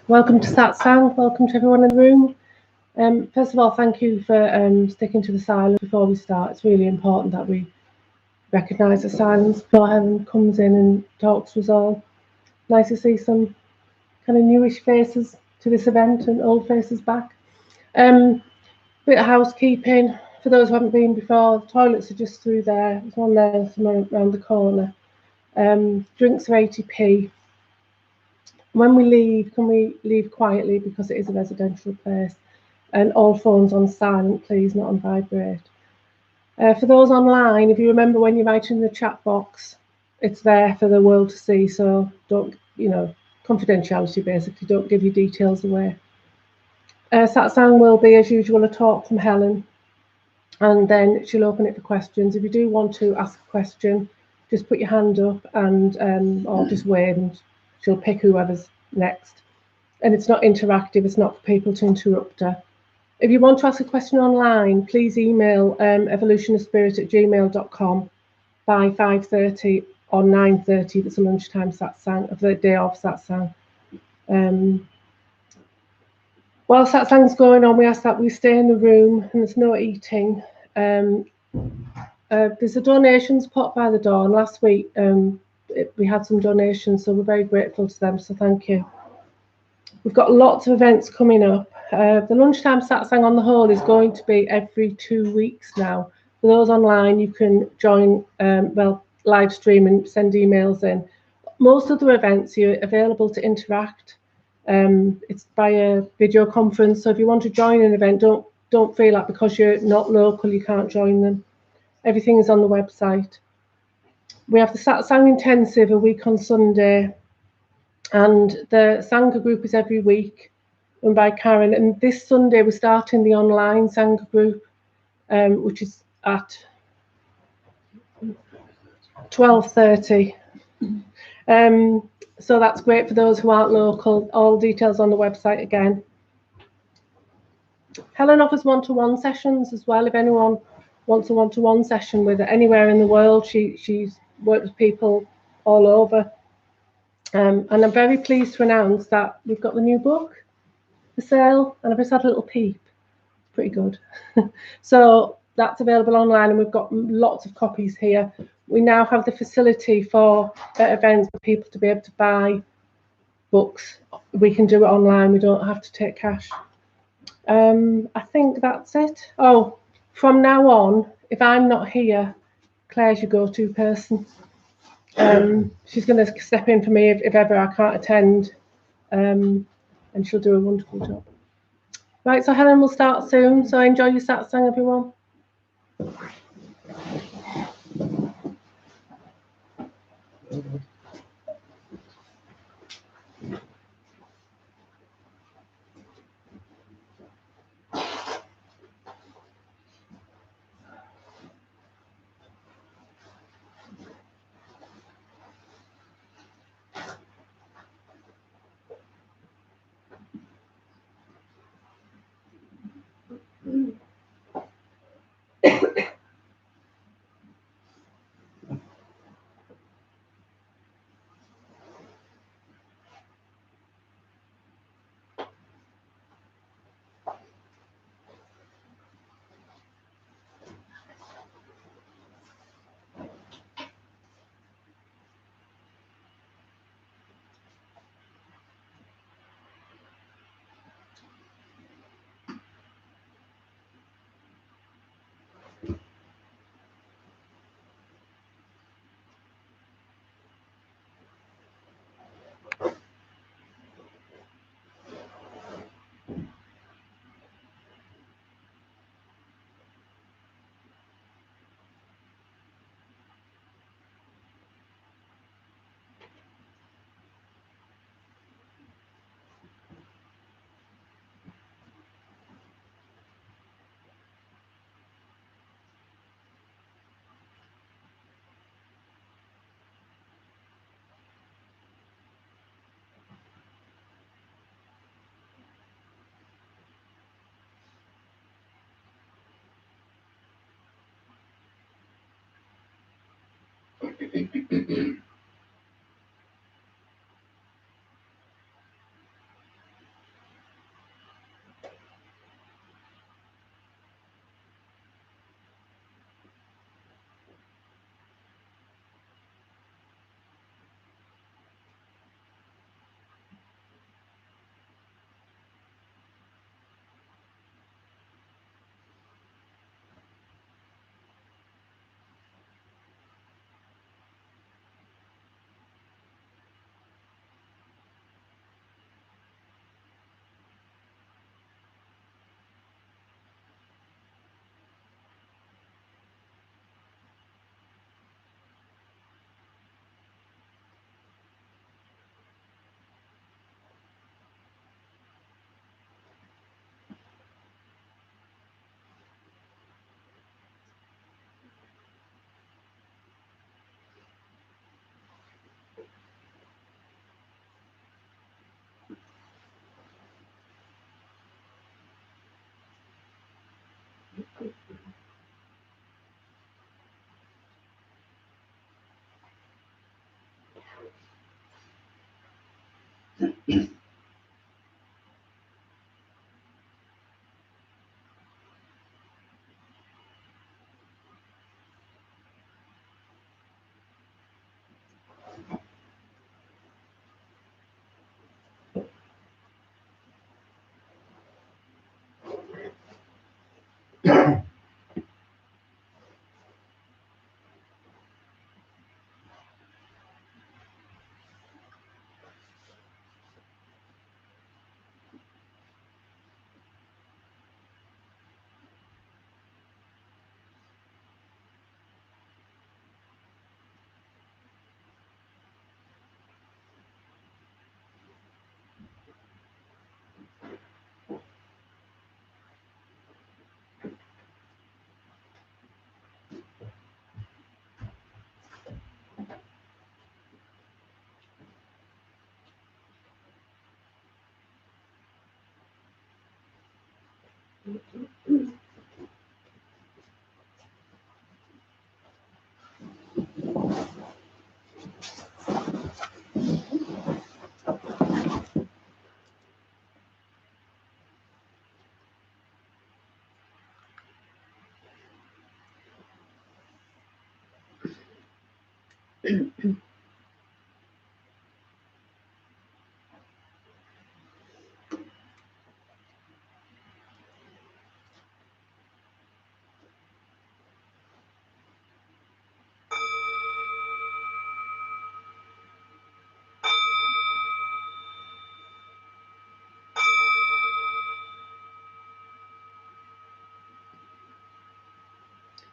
Welcome to Satsang. Welcome to everyone in the room. First of all, thank you for sticking to the silence before we start. It's really important that we recognise the silence before Helen comes in and talks to us all. Nice to see some kind of newish faces to this event and old faces back. Bit of housekeeping. For those who haven't been before, the toilets are just through there. There's one there somewhere around the corner. Drinks are 80p. When we leave, can we leave quietly because it is a residential place? And all phones on silent, please, not on vibrate. For those online, if you remember when you write in the chat box, it's there for the world to see. So don't, confidentiality basically, don't give your details away. Satsang will be, as usual, a talk from Helen, and then she'll open it for questions. If you do want to ask a question, just put your hand up and or just wave, and she'll pick whoever's next. And it's not interactive, it's not for people to interrupt her. If you want to ask a question online, please email evolutionofspirit@gmail.com by 5:30 or 9:30. That's a lunchtime satsang of the day of satsang. While satsang's going on, we ask that we stay in the room and there's no eating. There's a donations pot by the door, and last week we had some donations, so we're very grateful to them, so thank you. We've got lots of events coming up. The lunchtime satsang on the whole is going to be every 2 weeks now. For those online, you can join, live stream and send emails in. Most of the events, you're available to interact. It's by a video conference, so if you want to join an event, don't feel like because you're not local you can't join them. Everything is on the website. We have the Satsang Intensive a week on Sunday, and the Sangha group is every week run by Karen. And this Sunday we're starting the online Sangha group, which is at 12:30. So that's great for those who aren't local. All details on the website again. Helen offers one-to-one sessions as well. If anyone wants a one-to-one session with her anywhere in the world, she's worked with people all over. And I'm very pleased to announce that we've got the new book for sale, and I've just had a little peep. Pretty good. So that's available online, and we've got lots of copies here. We now have the facility for events for people to be able to buy books. We can do it online. We don't have to take cash. I think that's it. Oh, from now on, if I'm not here, Claire's your go-to person. She's going to step in for me if ever I can't attend, and she'll do a wonderful job. Right, so Helen will start soon. So enjoy your satsang, everyone.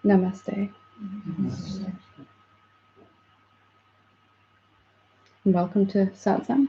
Namaste. And welcome to Satsang.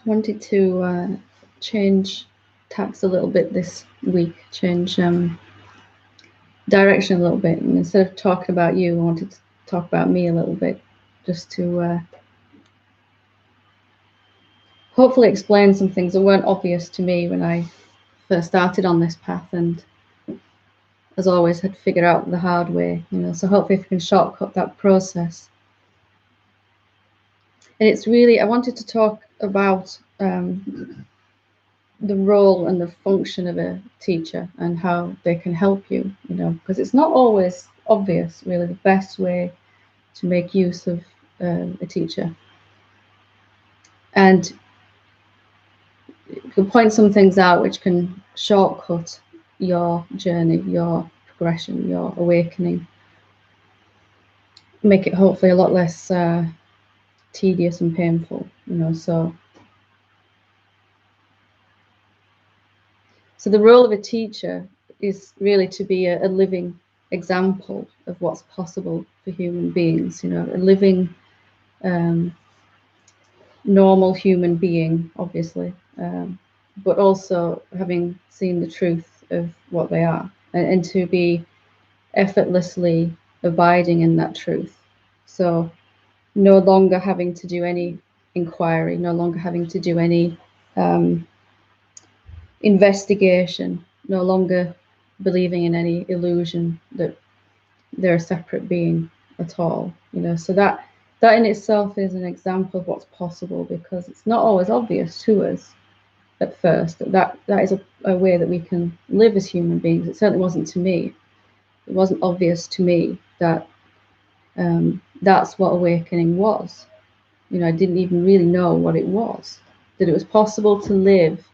I wanted to change tacks a little bit this week, change direction a little bit, and instead of talking about you, I wanted to talk about me a little bit, just to hopefully explain some things that weren't obvious to me when I first started on this path, and as always had figured out the hard way, so hopefully if we can shortcut that process. And it's really, I wanted to talk about the role and the function of a teacher and how they can help you, because it's not always obvious, really, the best way to make use of a teacher. And you can point some things out which can shortcut your journey, your progression, your awakening, make it hopefully a lot less tedious and painful, So the role of a teacher is really to be a living example of what's possible for human beings, a living, normal human being, obviously, but also having seen the truth of what they are, and to be effortlessly abiding in that truth. So no longer having to do any inquiry, no longer having to do any investigation, no longer believing in any illusion that they're a separate being at all, so that in itself is an example of what's possible, because it's not always obvious to us at first that is a way that we can live as human beings. It certainly wasn't to me. It wasn't obvious to me that That's what awakening was. You know, I didn't even really know what it was, that it was possible to live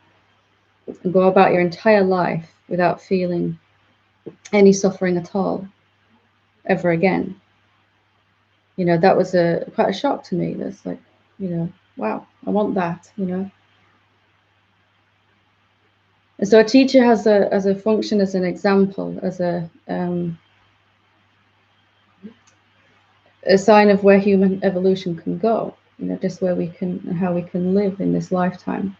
and go about your entire life without feeling any suffering at all ever again. You know, that was quite a shock to me. That's like, you know, wow, I want that, you know. And so a teacher has a function as an example, as a sign of where human evolution can go, you know, just where we can, how we can live in this lifetime.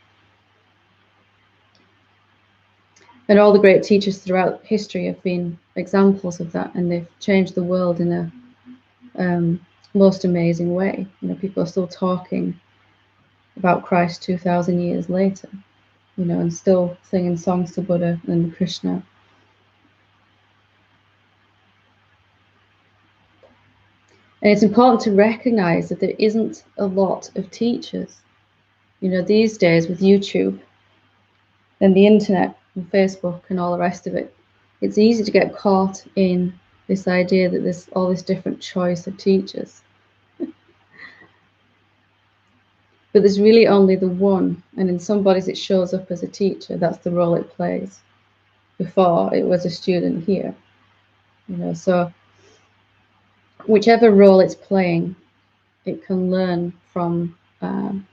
And all the great teachers throughout history have been examples of that, and they've changed the world in a most amazing way. You know, people are still talking about Christ 2,000 years later, you know, and still singing songs to Buddha and Krishna. And it's important to recognize that there isn't a lot of teachers. You know, these days with YouTube and the internet and Facebook and all the rest of it, it's easy to get caught in this idea that there's all this different choice of teachers. But there's really only the one, and in some bodies it shows up as a teacher. That's the role it plays. Before it was a student here, you know. So whichever role it's playing, it can learn from all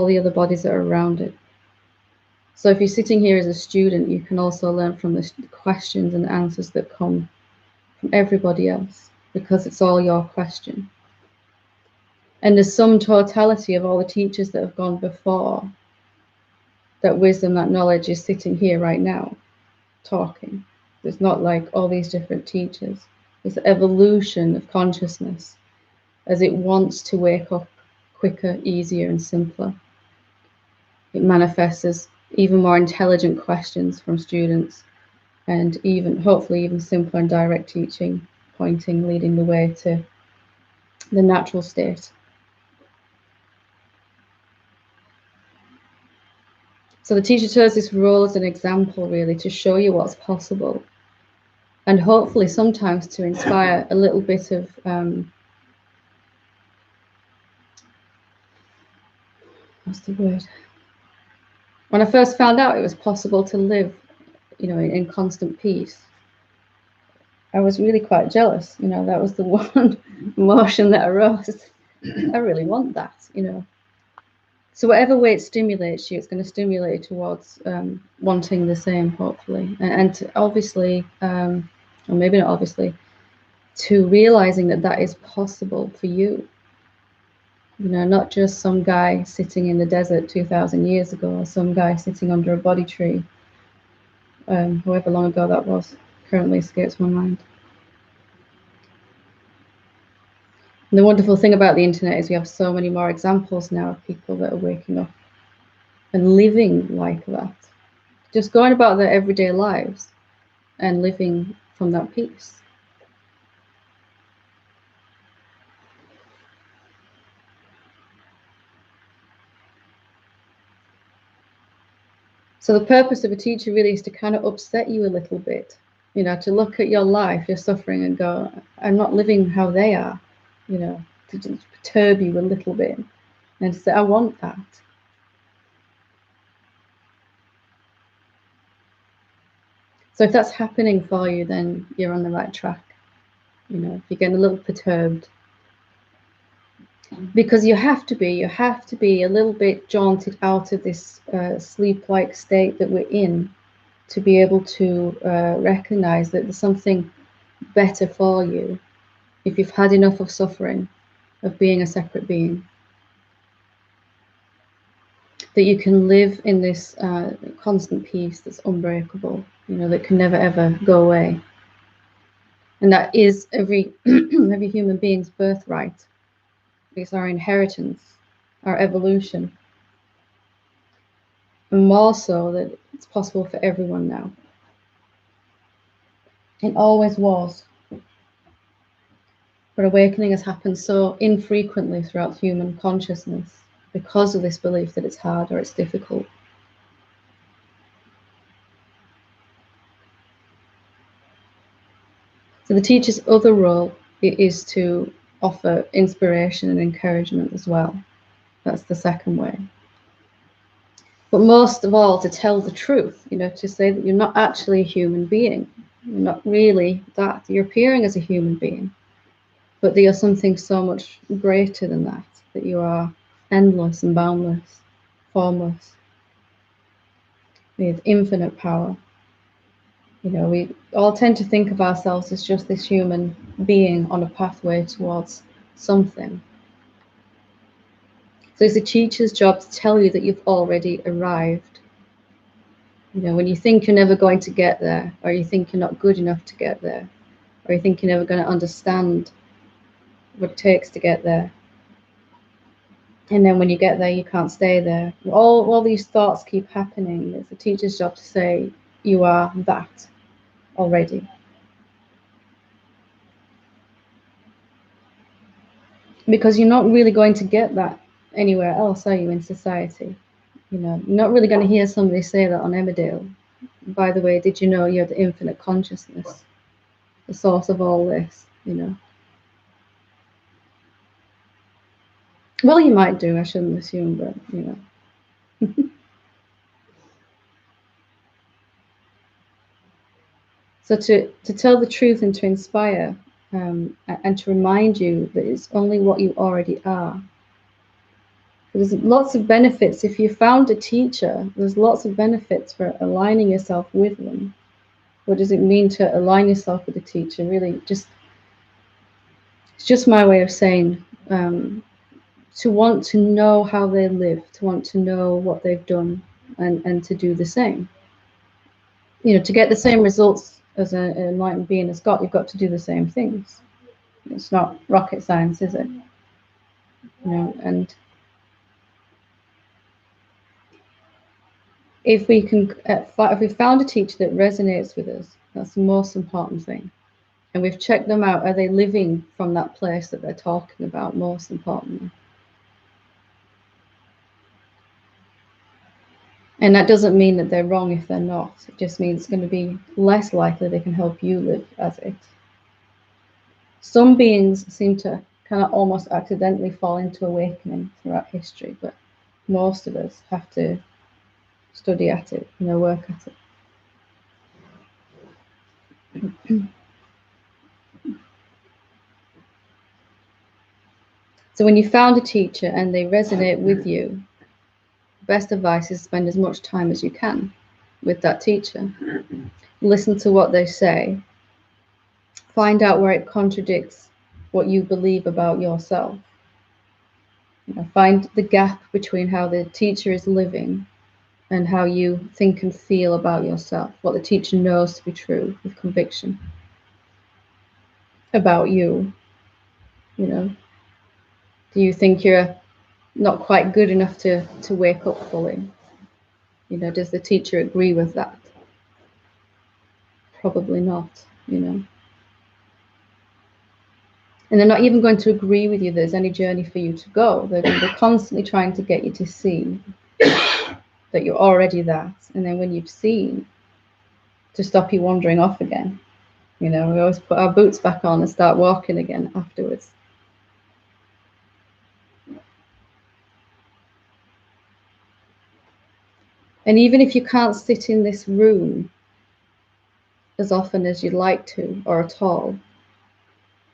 the other bodies that are around it. So if you're sitting here as a student, you can also learn from the questions and answers that come from everybody else, because it's all your question. And there's some totality of all the teachers that have gone before. That wisdom, that knowledge is sitting here right now, talking. It's not like all these different teachers. It's the evolution of consciousness as it wants to wake up quicker, easier, and simpler. It manifests as even more intelligent questions from students, and even, hopefully, even simpler and direct teaching, pointing, leading the way to the natural state. So the teacher shows this role as an example, really, to show you what's possible, and hopefully sometimes to inspire a little bit of what's the word? When I first found out it was possible to live, you know, in constant peace, I was really quite jealous. You know, that was the one emotion that arose. I really want that, you know. So whatever way it stimulates you, it's going to stimulate you towards wanting the same, hopefully. And obviously, or maybe not obviously, to realizing that that is possible for you. You know, not just some guy sitting in the desert 2,000 years ago, or some guy sitting under a bodhi tree, however long ago that was, currently escapes my mind. And the wonderful thing about the internet is we have so many more examples now of people that are waking up and living like that, just going about their everyday lives and living from that peace. So the purpose of a teacher really is to kind of upset you a little bit, you know, to look at your life, your suffering, and go, I'm not living how they are, you know, to just perturb you a little bit and to say, I want that. So if that's happening for you, then you're on the right track. You know, if you're getting a little perturbed, because you have to be a little bit jaunted out of this sleep-like state that we're in, to be able to recognize that there's something better for you if you've had enough of suffering, of being a separate being, that you can live in this constant peace that's unbreakable, you know, that can never ever go away. And that is every every human being's birthright. It's our inheritance, our evolution. And more so that it's possible for everyone now. It always was. But awakening has happened so infrequently throughout human consciousness because of this belief that it's hard or it's difficult. So the teacher's other role is to offer inspiration and encouragement as well. That's the second way. But most of all, to tell the truth, to say that you're not actually a human being. You're not really that. You're appearing as a human being, but that you're something so much greater than that, that you are endless and boundless, formless, with infinite power. We all tend to think of ourselves as just this human being on a pathway towards something. So it's the teacher's job to tell you that you've already arrived. When you think you're never going to get there, or you think you're not good enough to get there, or you think you're never going to understand what it takes to get there, and then when you get there, you can't stay there. All these thoughts keep happening. It's the teacher's job to say, you are that already. Because you're not really going to get that anywhere else, are you, in society? You're not really going to hear somebody say that on Emmerdale. By the way, did you know you're the infinite consciousness, the source of all this, Well, you might do, I shouldn't assume, but, So to tell the truth and to inspire, and to remind you that it's only what you already are. There's lots of benefits. If you found a teacher, there's lots of benefits for aligning yourself with them. What does it mean to align yourself with a teacher? Really, it's just my way of saying, to want to know how they live, to want to know what they've done, and to do the same. To get the same results as an enlightened being has got, you've got to do the same things. It's not rocket science, is it? And if we found a teacher that resonates with us, that's the most important thing. And we've checked them out. Are they living from that place that they're talking about, most importantly? And that doesn't mean that they're wrong if they're not. It just means it's going to be less likely they can help you live as it. Some beings seem to kind of almost accidentally fall into awakening throughout history, but most of us have to study at it, work at it. So when you found a teacher and they resonate with you, best advice is spend as much time as you can with that teacher. Listen to what they say. Find out where it contradicts what you believe about yourself. Find the gap between how the teacher is living and how you think and feel about yourself, what the teacher knows to be true with conviction about you. Do you think you're not quite good enough to wake up fully? Does the teacher agree with that? Probably not, And they're not even going to agree with you there's any journey for you to go. They're going to be constantly trying to get you to see that you're already that. And then when you've seen, to stop you wandering off again. We always put our boots back on and start walking again afterwards. And even if you can't sit in this room as often as you'd like to, or at all,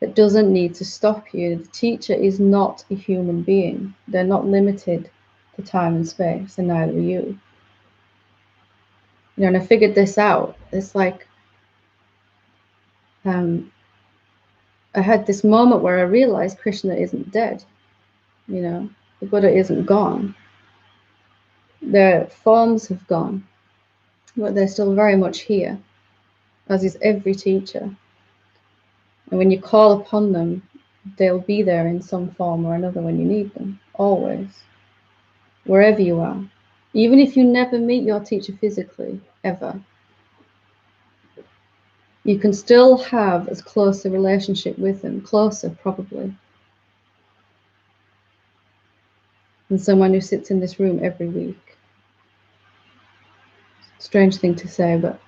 it doesn't need to stop you. The teacher is not a human being. They're not limited to time and space, and neither are you. And I figured this out. It's like I had this moment where I realized Krishna isn't dead. The Buddha isn't gone. Their forms have gone, but they're still very much here, as is every teacher. And when you call upon them, they'll be there in some form or another when you need them, always, wherever you are. Even if you never meet your teacher physically, ever, you can still have as close a relationship with them, closer probably, than someone who sits in this room every week. Strange thing to say, but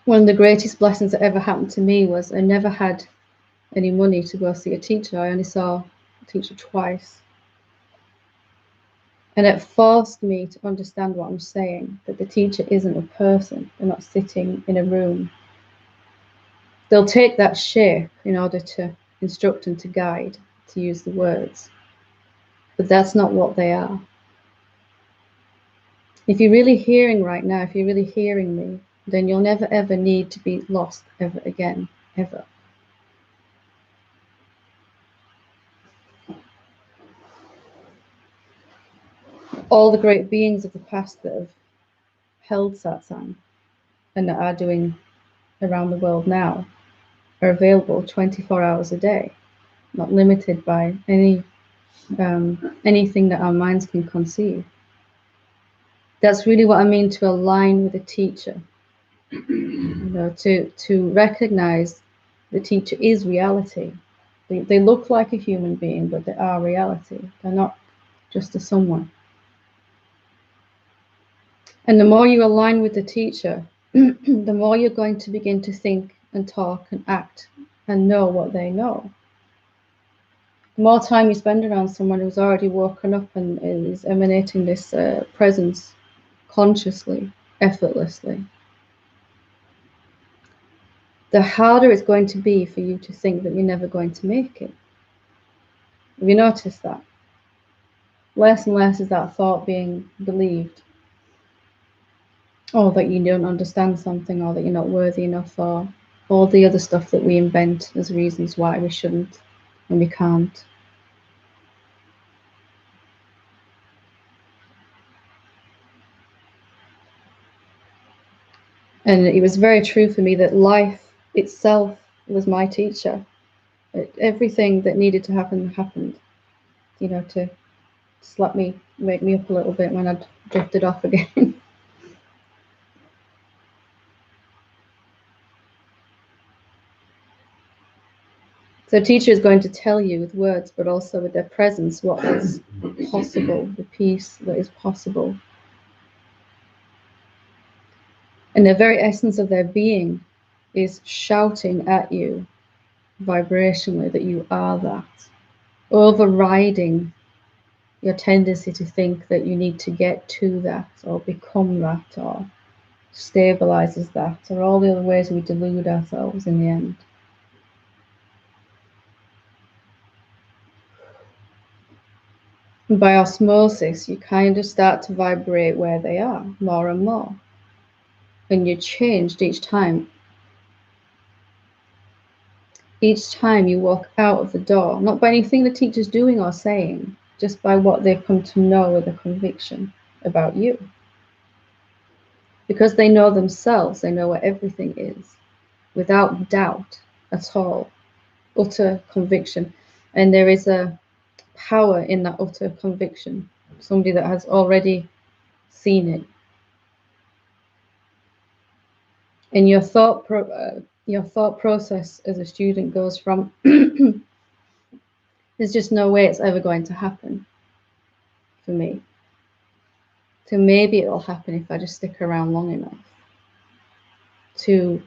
One of the greatest blessings that ever happened to me was I never had any money to go see a teacher. I only saw a teacher twice. And it forced me to understand what I'm saying, that the teacher isn't a person. They're not sitting in a room. They'll take that shape in order to instruct and to guide, to use the words. But that's not what they are. If you're really hearing right now, if you're really hearing me, then you'll never ever need to be lost ever again, ever. All the great beings of the past that have held satsang and that are doing around the world now are available 24 hours a day, not limited by anything that our minds can conceive. That's really what I mean to align with a teacher. You know, to recognize the teacher is reality. They look like a human being, but they are reality. They're not just a someone. And the more you align with the teacher, the more you're going to begin to think and talk and act and know what they know. The more time you spend around someone who's already woken up and is emanating this presence consciously, effortlessly, the harder it's going to be for you to think that you're never going to make it. Have you noticed that? Less and less is that thought being believed. Or that you don't understand something, or that you're not worthy enough, or all the other stuff that we invent as reasons why we shouldn't and we can't. And it was very true for me that life itself was my teacher. Everything that needed to happen happened, you know, to slap me, wake me up a little bit when I'd drifted off again. So teacher is going to tell you with words, but also with their presence, what is possible, the peace that is possible. And the very essence of their being is shouting at you vibrationally that you are that, overriding your tendency to think that you need to get to that or become that or stabilizes that, or all the other ways we delude ourselves in the end. And by osmosis, you kind of start to vibrate where they are more and more. And you're changed each time. Each time you walk out of the door, not by anything the teacher's doing or saying, just by what they've come to know with a conviction about you. Because they know themselves, they know where everything is, without doubt at all, utter conviction. And there is a power in that utter conviction, somebody that has already seen it. And your thought process as a student goes from there's just no way it's ever going to happen for me, to maybe it will happen if I just stick around long enough, to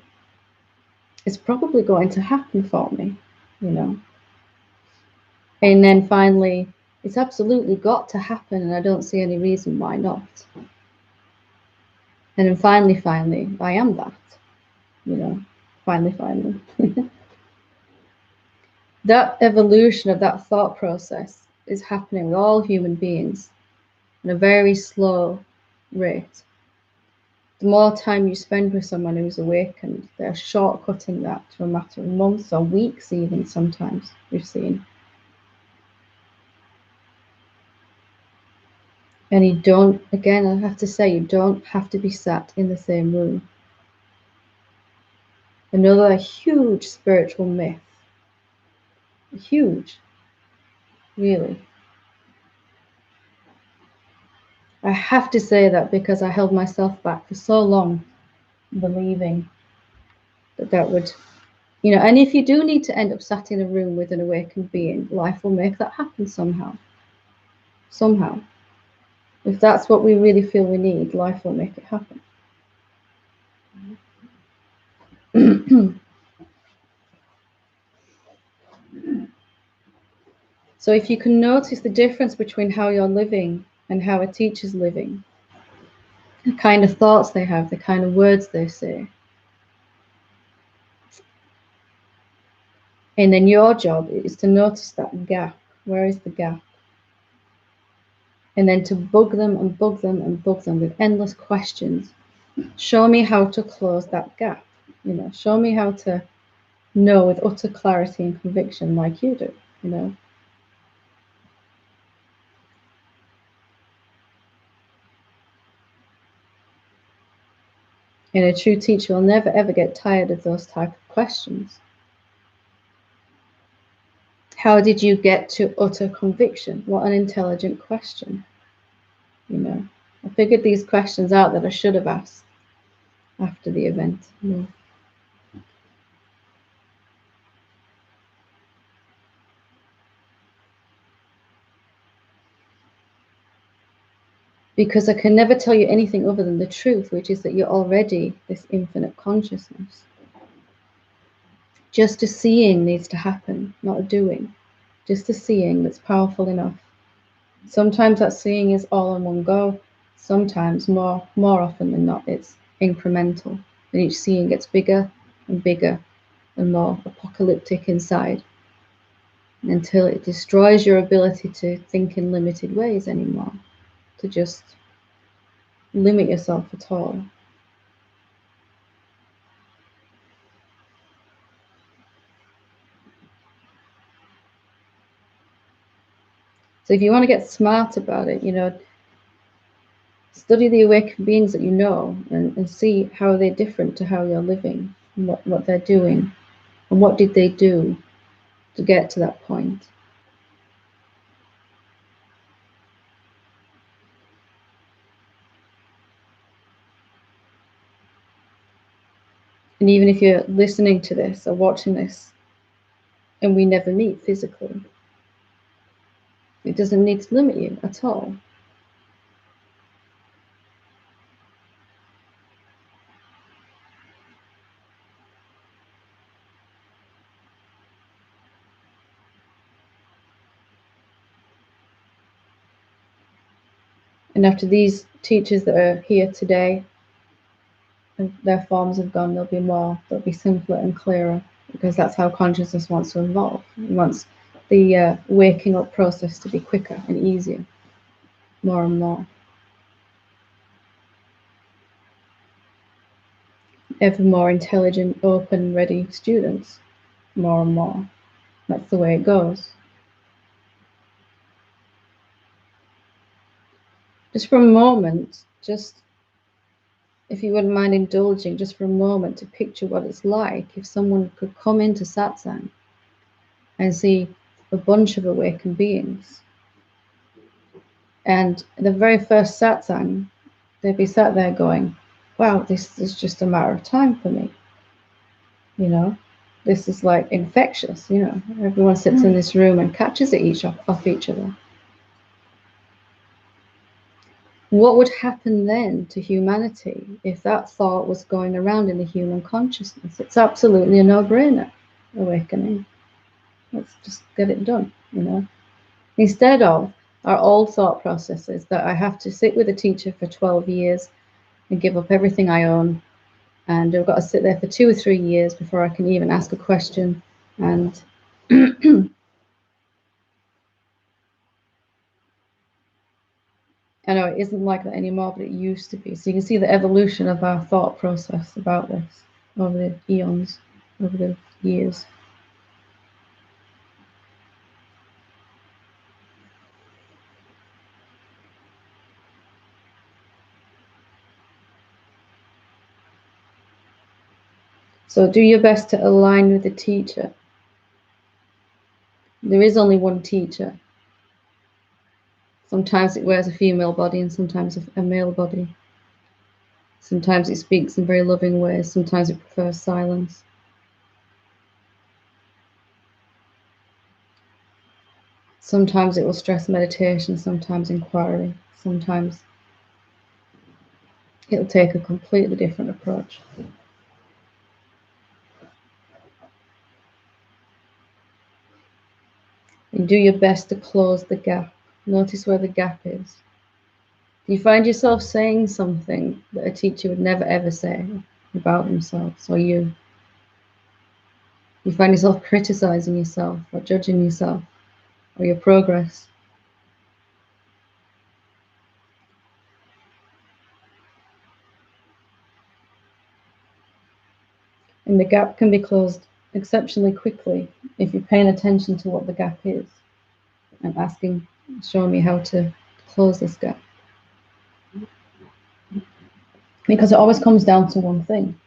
it's probably going to happen for me, you know. And then finally, it's absolutely got to happen, and I don't see any reason why not. And then finally, I am that, you know, finally. That evolution of that thought process is happening with all human beings at a very slow rate. The more time you spend with someone who's awakened, they're shortcutting that to a matter of months or weeks even sometimes, we've seen. And you don't, again, I have to say, you don't have to be sat in the same room. Another huge spiritual myth. Huge, really. I have to say that because I held myself back for so long, believing that would, you know, and if you do need to end up sat in a room with an awakened being, life will make that happen somehow. Somehow. If that's what we really feel we need, life will make it happen. So if you can notice the difference between how you're living and how a teacher's living, the kind of thoughts they have, the kind of words they say, and then your job is to notice that gap. Where is the gap? And then to bug them and bug them and bug them with endless questions. Show me how to close that gap. Show me how to know with utter clarity and conviction like you do. And a true teacher will never ever get tired of those type of questions. How did you get to utter conviction? What an intelligent question. I figured these questions out that I should have asked after the event. Because I can never tell you anything other than the truth, which is that you're already this infinite consciousness. Just a seeing needs to happen, not a doing. Just a seeing that's powerful enough. Sometimes that seeing is all in one go. Sometimes, more often than not, it's incremental. And each seeing gets bigger and bigger and more apocalyptic inside, until it destroys your ability to think in limited ways anymore, to just limit yourself at all. So if you want to get smart about it, study the awakened beings that you know and see how they're different to how you're living, and what they're doing, and what did they do to get to that point. And even if you're listening to this or watching this and we never meet physically, it doesn't need to limit you at all. And after these teachers that are here today, and their forms have gone, there'll be more, they'll be simpler and clearer, because that's how consciousness wants to evolve. It wants the waking up process to be quicker and easier, more and more. Ever more intelligent, open, ready students, more and more. That's the way it goes. Just for a moment, if you wouldn't mind indulging just for a moment to picture what it's like if someone could come into Satsang and see a bunch of awakened beings. And the very first Satsang, they'd be sat there going, wow, this is just a matter of time for me. This is like infectious, everyone sits in this room and catches it off each other. What would happen then to humanity if that thought was going around in the human consciousness? It's absolutely a no-brainer, awakening. Let's just get it done, Instead of our old thought processes that I have to sit with a teacher for 12 years and give up everything I own, and I've got to sit there for 2 or 3 years before I can even ask a question. And I know it isn't like that anymore, but it used to be. So you can see the evolution of our thought process about this over the eons, over the years. So do your best to align with the teacher. There is only one teacher. Sometimes it wears a female body and sometimes a male body. Sometimes it speaks in very loving ways. Sometimes it prefers silence. Sometimes it will stress meditation, sometimes inquiry. Sometimes it'll take a completely different approach. and do your best to close the gap. Notice where the gap is. You find yourself saying something that a teacher would never ever say about themselves or you. You find yourself criticizing yourself or judging yourself or your progress. And the gap can be closed exceptionally quickly if you're paying attention to what the gap is and asking, show me how to close this gap. Because it always comes down to one thing,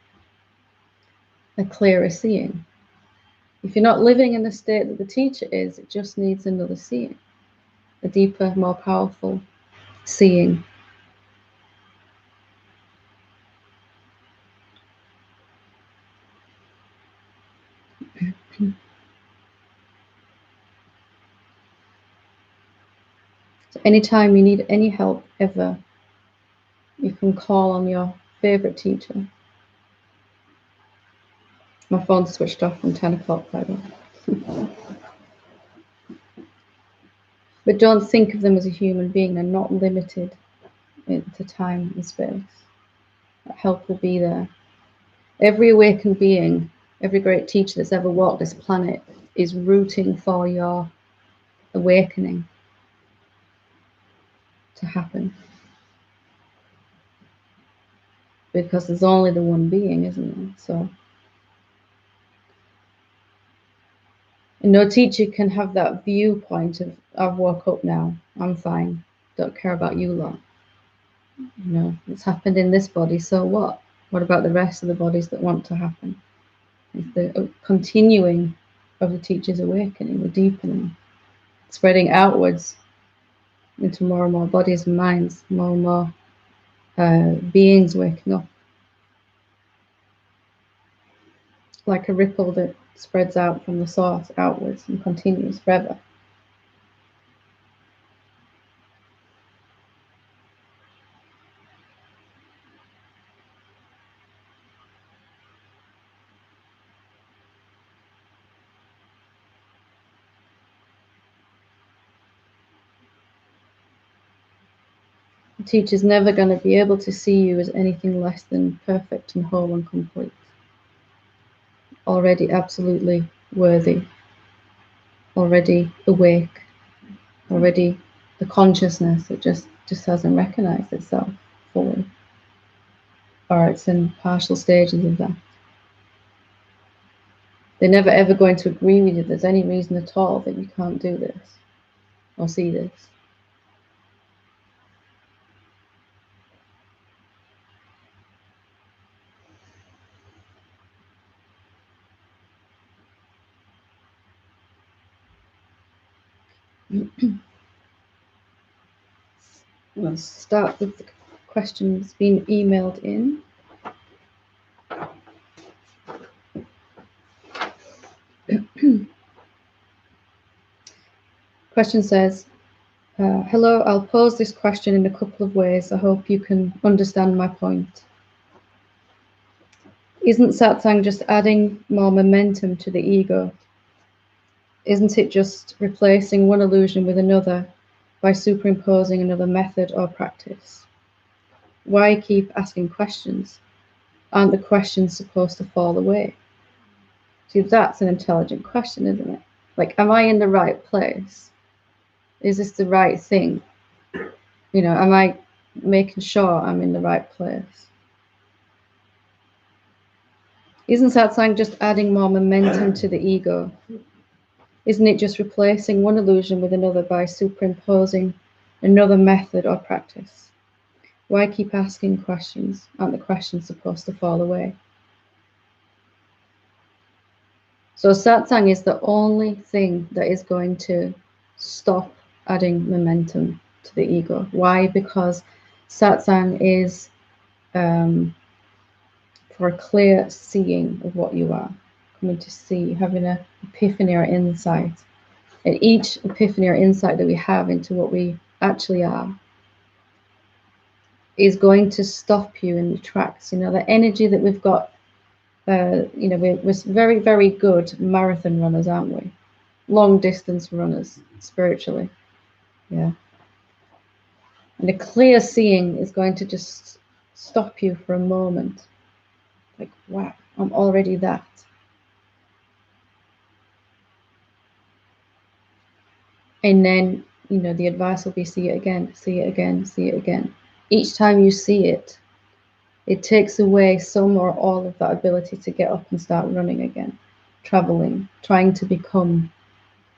a clearer seeing. If you're not living in the state that the teacher is, it just needs another seeing, a deeper, more powerful seeing. So anytime you need any help ever, you can call on your favorite teacher. My phone's switched off from 10 o'clock, by the way. But don't think of them as a human being. They're not limited into time and space. That help will be there. Every awakened being, every great teacher that's ever walked this planet is rooting for your awakening to happen. Because there's only the one being, isn't there? So, and no teacher can have that viewpoint of, I've woke up now, I'm fine, don't care about you lot. You know, it's happened in this body, so what? What about the rest of the bodies that want to happen? It's the continuing of the teacher's awakening, the deepening, spreading outwards into more and more bodies and minds, more and more beings waking up. Like a ripple that spreads out from the source outwards and continues forever. The teacher's never going to be able to see you as anything less than perfect and whole and complete. Already absolutely worthy. Already awake. Already the consciousness that just hasn't recognized itself fully. Or it's in partial stages of that. They're never ever going to agree with you there's any reason at all that you can't do this or see this. We'll start with the questions being emailed in. Question says, hello, I'll pose this question in a couple of ways. I hope you can understand my point. Isn't satsang just adding more momentum to the ego? Isn't it just replacing one illusion with another by superimposing another method or practice? Why keep asking questions? Aren't the questions supposed to fall away? See, that's an intelligent question, isn't it? Like, am I in the right place? Is this the right thing? You know, am I making sure I'm in the right place? Isn't satsang just adding more momentum to the ego? Isn't it just replacing one illusion with another by superimposing another method or practice? Why keep asking questions? Aren't the questions supposed to fall away? So satsang is the only thing that is going to stop adding momentum to the ego. Why? Because satsang is for a clear seeing of what you are, coming to see, having an epiphany or insight. And each epiphany or insight that we have into what we actually are is going to stop you in the tracks. You know, the energy that we've got, you know, we're very, very good marathon runners, aren't we? long distance runners spiritually. Yeah. And a clear seeing is going to just stop you for a moment. Like, wow, I'm already that. And then, you know, the advice will be see it again, see it again, see it again. Each time you see it, it takes away some or all of that ability to get up and start running again, traveling, trying to become,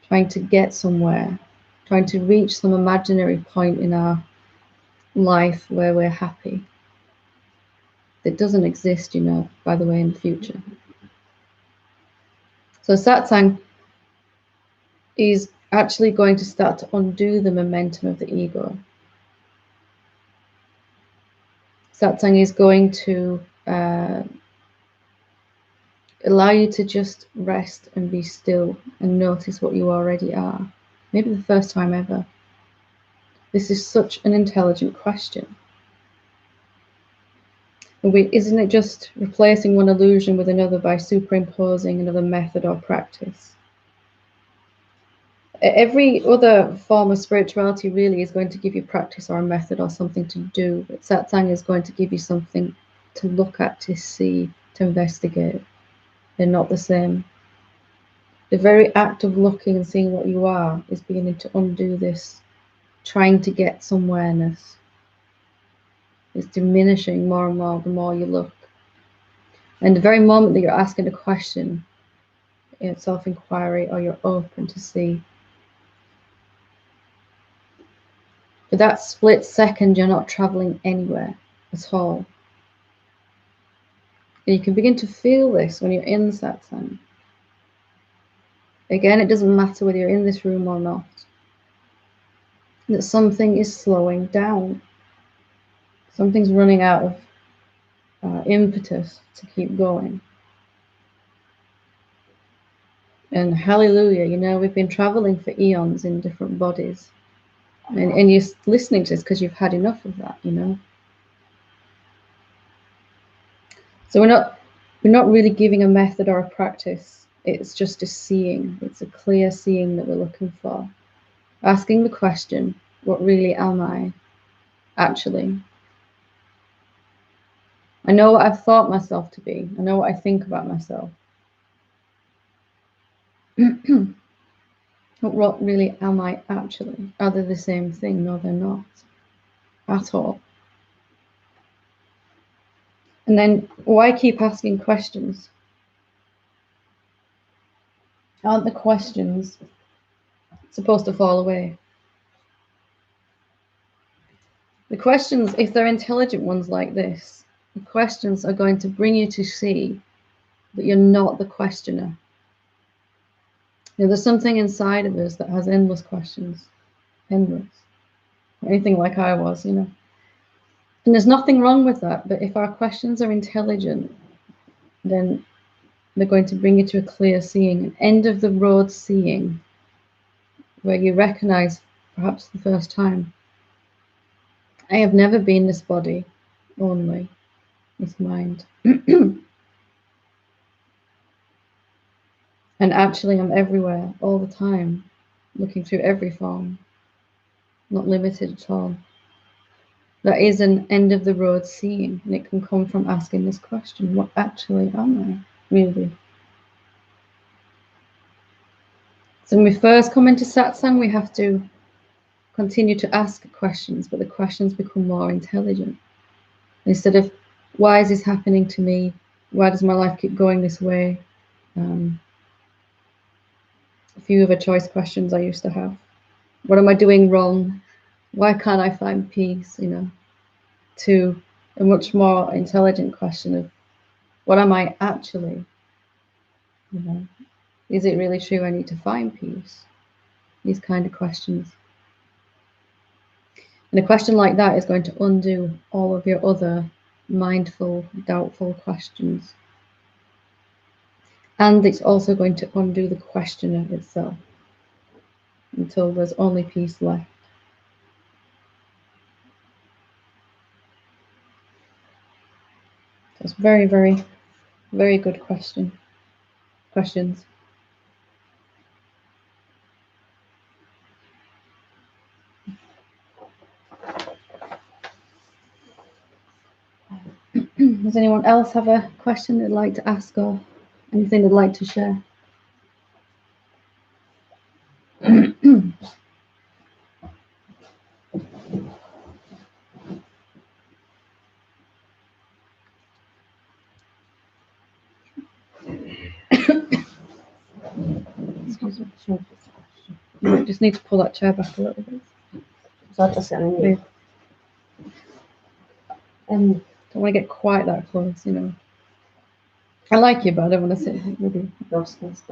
trying to get somewhere, trying to reach some imaginary point in our life where we're happy. That doesn't exist, you know, by the way, in the future. So Satsang is actually going to start to undo the momentum of the ego. Satsang is going to allow you to just rest and be still and notice what you already are. Maybe the first time ever. This is such an intelligent question. Isn't it just replacing one illusion with another by superimposing another method or practice? Every other form of spirituality really is going to give you practice or a method or something to do, but Satsang is going to give you something to look at, to see, to investigate. They're not the same. The very act of looking and seeing what you are is beginning to undo this, trying to get somewhereness. It's diminishing more and more the more you look. And the very moment that you're asking a question, self-inquiry, or you're open to see, for that split second, you're not traveling anywhere at all. And you can begin to feel this when you're in Satsang. Again, it doesn't matter whether you're in this room or not. That something is slowing down. Something's running out of impetus to keep going. And hallelujah, you know, we've been traveling for eons in different bodies. And you're listening to this because you've had enough of that, you know. So we're not really giving a method or a practice. It's just a seeing. It's a clear seeing that we're looking for. Asking the question, what really am I actually? I know what I've thought myself to be. I know what I think about myself. But what really am I actually? Are they the same thing? No, they're not at all. And then why keep asking questions? Aren't the questions supposed to fall away? The questions, if they're intelligent ones like this, the questions are going to bring you to see that you're not the questioner. You know, there's something inside of us that has endless questions, endless. Anything like I was, you know. And there's nothing wrong with that, but if our questions are intelligent, then they're going to bring you to a clear seeing, an end of the road seeing, where you recognize, perhaps the first time, I have never been this body only, this mind. And actually I'm everywhere, all the time, looking through every form, not limited at all. That is an end of the road seeing, and it can come from asking this question, what actually am I, really? So when we first come into Satsang, we have to continue to ask questions, but the questions become more intelligent. Instead of, why is this happening to me? Why does my life keep going this way? A few of the choice questions I used to have. What am I doing wrong? Why can't I find peace, you know? To a much more intelligent question of, what am I actually? You know, is it really true I need to find peace? These kind of questions. And a question like that is going to undo all of your other mindful, doubtful questions. And it's also going to undo the questioner itself until there's only peace left. That's very, very, very good questions. Does anyone else have a question they'd like to ask or anything they'd like to share? Excuse me. You might just need to pull that chair back a little bit. So I'll just sit on you. Don't want to get quite that close, you know. I like you, but I don't want to sit with you. No space.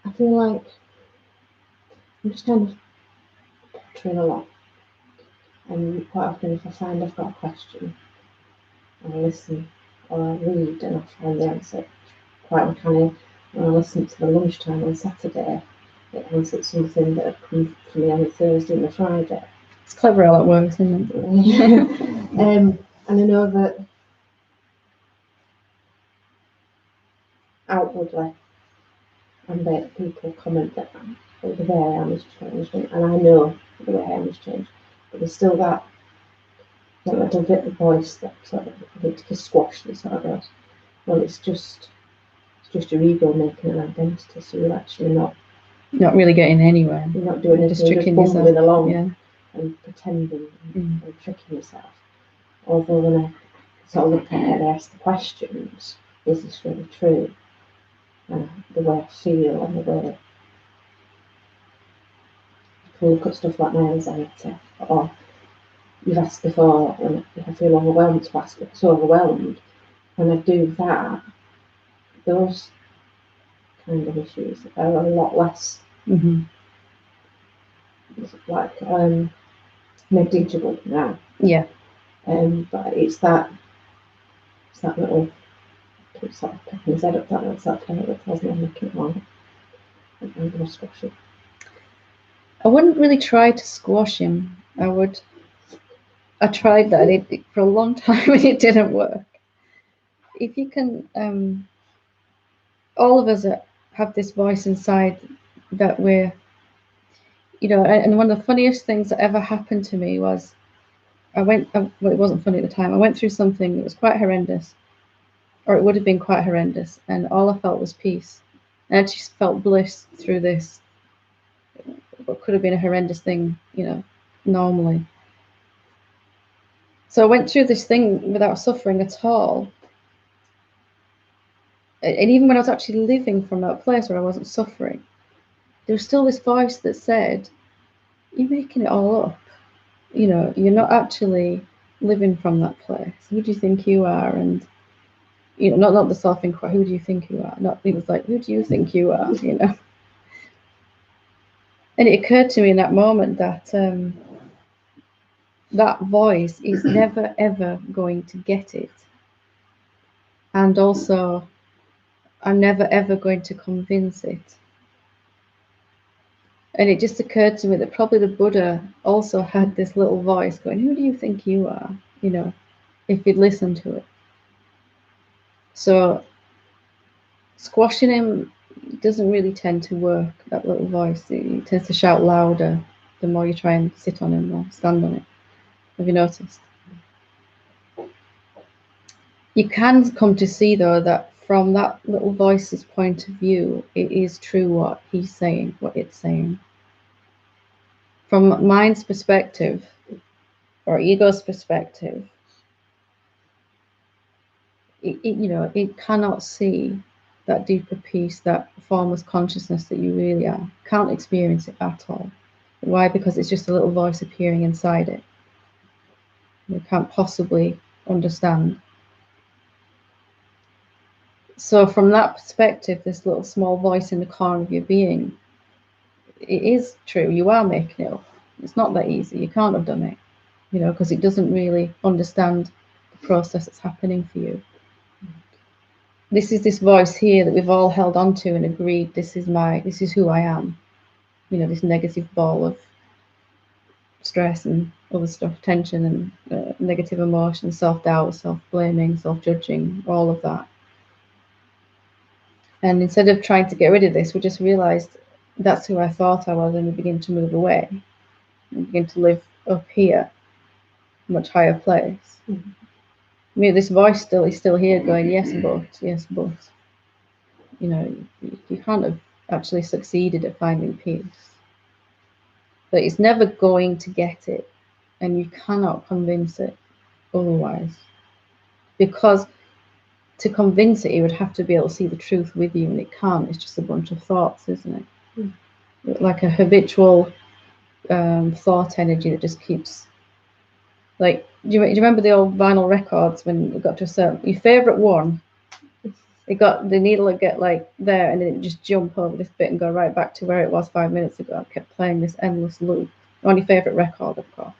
I feel like I'm just kind of pottering a lot. And quite often if I find I've got a question, I listen or I read and I find the answer quite uncanny. When I listened to the lunchtime on Saturday, it answered something that had come to me on the Thursday and the Friday. It's clever how that works, isn't it? And I know that outwardly, and that people comment that the way I am has changed, and I know the way I am has changed, but there's still that little bit of voice that sort of I need to squash that sort of goes, well, it's just your ego making an identity, so you're actually not really getting anywhere. You're not doing anything, you're just bumbling along and pretending and tricking yourself. Although when I sort of look at it and I ask the questions, is this really true? The way I feel and the way I can look at stuff like my anxiety, or you've asked before when if I feel overwhelmed to ask if it's overwhelmed. When I do that, those kind of issues are a lot less like negligible now. Yeah. But it's that little sort of picking his head up, that little self-doubt that tells me I'm making it wrong. I'm going to squash it. I wouldn't really try to squash him. I tried that for a long time and it didn't work. If you can, all of us have this voice inside that we're, you know, and one of the funniest things that ever happened to me was well, it wasn't funny at the time. I went through something that was quite horrendous, or it would have been quite horrendous, and all I felt was peace. And I just felt bliss through this, what could have been a horrendous thing, you know, normally. So I went through this thing without suffering at all. And even when I was actually living from that place where I wasn't suffering, there was still this voice that said, you're making it all up. You know, you're not actually living from that place. Who do you think you are? And, you know, not the self-inquiry, who do you think you are? Not, it was like, who do you think you are? You know? And it occurred to me in that moment that that voice is never, ever going to get it. And also, I'm never, ever going to convince it. And it just occurred to me that probably the Buddha also had this little voice going, who do you think you are? You know, if you'd listen to it. So squashing him doesn't really tend to work, that little voice. It tends to shout louder the more you try and sit on him or stand on it. Have you noticed? You can come to see, though, that from that little voice's point of view, it is true what he's saying, what it's saying. From mind's perspective, or ego's perspective, you know, it cannot see that deeper peace, that formless consciousness that you really are. Can't experience it at all. Why? Because it's just a little voice appearing inside it. You can't possibly understand. So from that perspective, this little small voice in the corner of your being, it is true. You are making it up. It's not that easy. You can't have done it, you know, because it doesn't really understand the process that's happening for you. This is this voice here that we've all held on to and agreed, this is who I am. You know, this negative ball of stress and other stuff, tension and negative emotions, self-doubt, self-blaming, self-judging, all of that. And instead of trying to get rid of this, we just realized that's who I thought I was, and we begin to move away. We begin to live up here, much higher place. Mhm. I mean, this voice is still here going, yes, but. You know, you can't have actually succeeded at finding peace. But it's never going to get it, and you cannot convince it otherwise. Because to convince it, you would have to be able to see the truth with you, and it can't. It's just a bunch of thoughts, isn't it? Mm. Like a habitual thought energy that just keeps. Like, do you remember the old vinyl records when you got to a certain your favorite one? It got the needle would get like there, and then it just jump over this bit and go right back to where it was 5 minutes ago. I kept playing this endless loop on your favorite record, of course.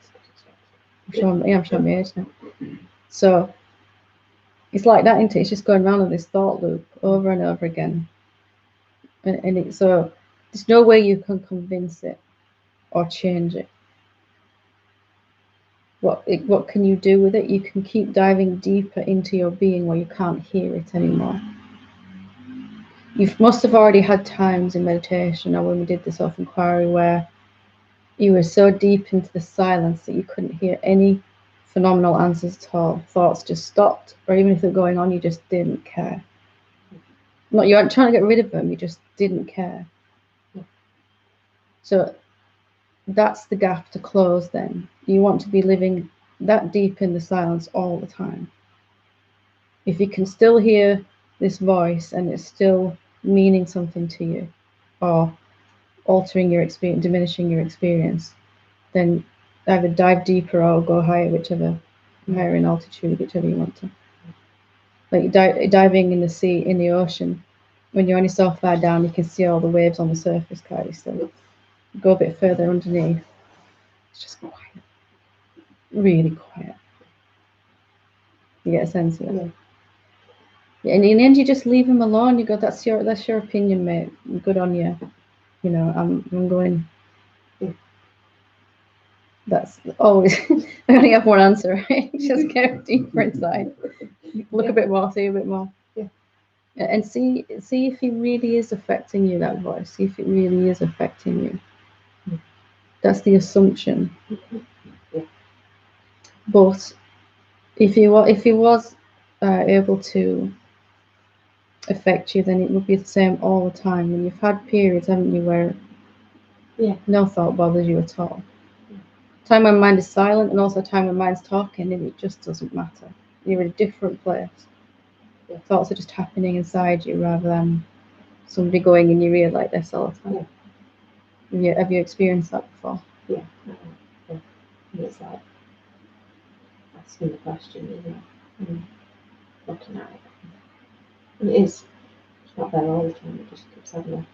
I'm showing my age now. So it's like that, isn't it? It's just going around in this thought loop over and over again, and so there's no way you can convince it or change it. What can you do with it? You can keep diving deeper into your being where you can't hear it anymore. You must have already had times in meditation or when we did the self-inquiry where you were so deep into the silence that you couldn't hear any phenomenal answers at all. Thoughts just stopped, or even if they're going on, you just didn't care. Not you weren't trying to get rid of them, you just didn't care. So that's the gap to close then. You want to be living that deep in the silence all the time. If you can still hear this voice and it's still meaning something to you, or altering your experience, diminishing your experience, then either dive deeper or go higher, whichever, higher in altitude, whichever you want to. Like diving in the sea, in the ocean, when you're only so far down, you can see all the waves on the surface, can't you? So go a bit further underneath. It's just quiet, really quiet. You get a sense of it. Yeah. And in the end, you just leave them alone. You go, that's your opinion, mate. Good on you. You know, I'm going. That's always. I only have one answer, right? Just get deeper inside. Look a bit more, see a bit more. Yeah. And see if it really is affecting you, that voice. See if it really is affecting you. That's the assumption. Yeah. But if he was able to affect you, then it would be the same all the time. And you've had periods, haven't you, where no thought bothers you at all. Time when mind is silent, and also time when mind's talking, and it just doesn't matter. You're in a different place. Thoughts are just happening inside you rather than somebody going in your ear like this all the time. Have you experienced that before? Yeah. And it's like asking the question, isn't it? And looking at it. And it is. It's not there all the time. It just keeps having a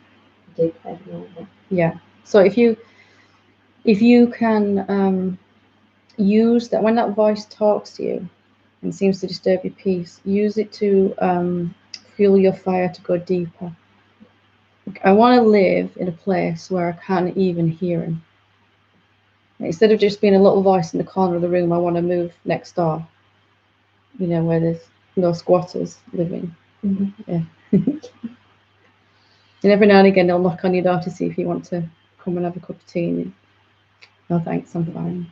deep head moment. Yeah. So if you can use that when that voice talks to you and seems to disturb your peace, use it to fuel your fire to go deeper. I want to live in a place where I can't even hear him. Instead of just being a little voice in the corner of the room, I want to move next door. You know, where there's no squatters living. Mm-hmm. Yeah. And every now and again, they'll knock on your door to see if you want to come and have a cup of tea. And no, thanks, I'm fine.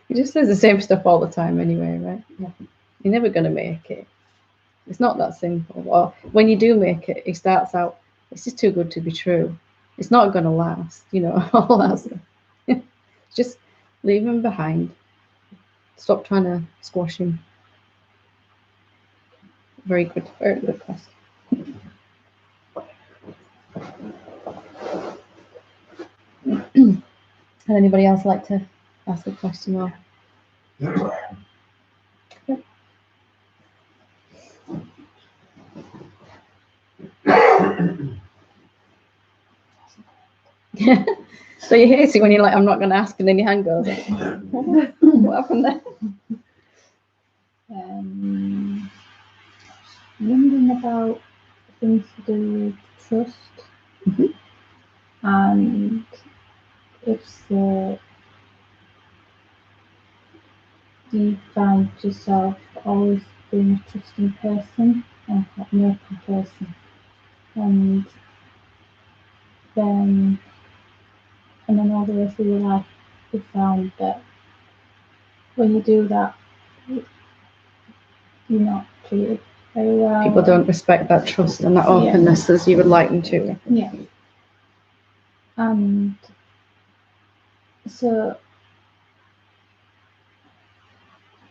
It just says the same stuff all the time anyway, right? Yeah. You're never going to make it. It's not that simple. Or when you do make it, it starts out, it's just too good to be true. It's not going to last, you know, all that stuff. Just leave him behind. Stop trying to squash him. Very good question. Would anybody else like to ask a question or? Yeah. So you hate it when you're like, I'm not going to ask, and then your hand goes up. What happened there? Wondering about things to do with trust, and if do you find yourself always being a trusting person and an open person, and then all the way through your life we found that when you do that, you're not treated very well. People don't respect that trust and that openness as you would like them to. Yeah. And so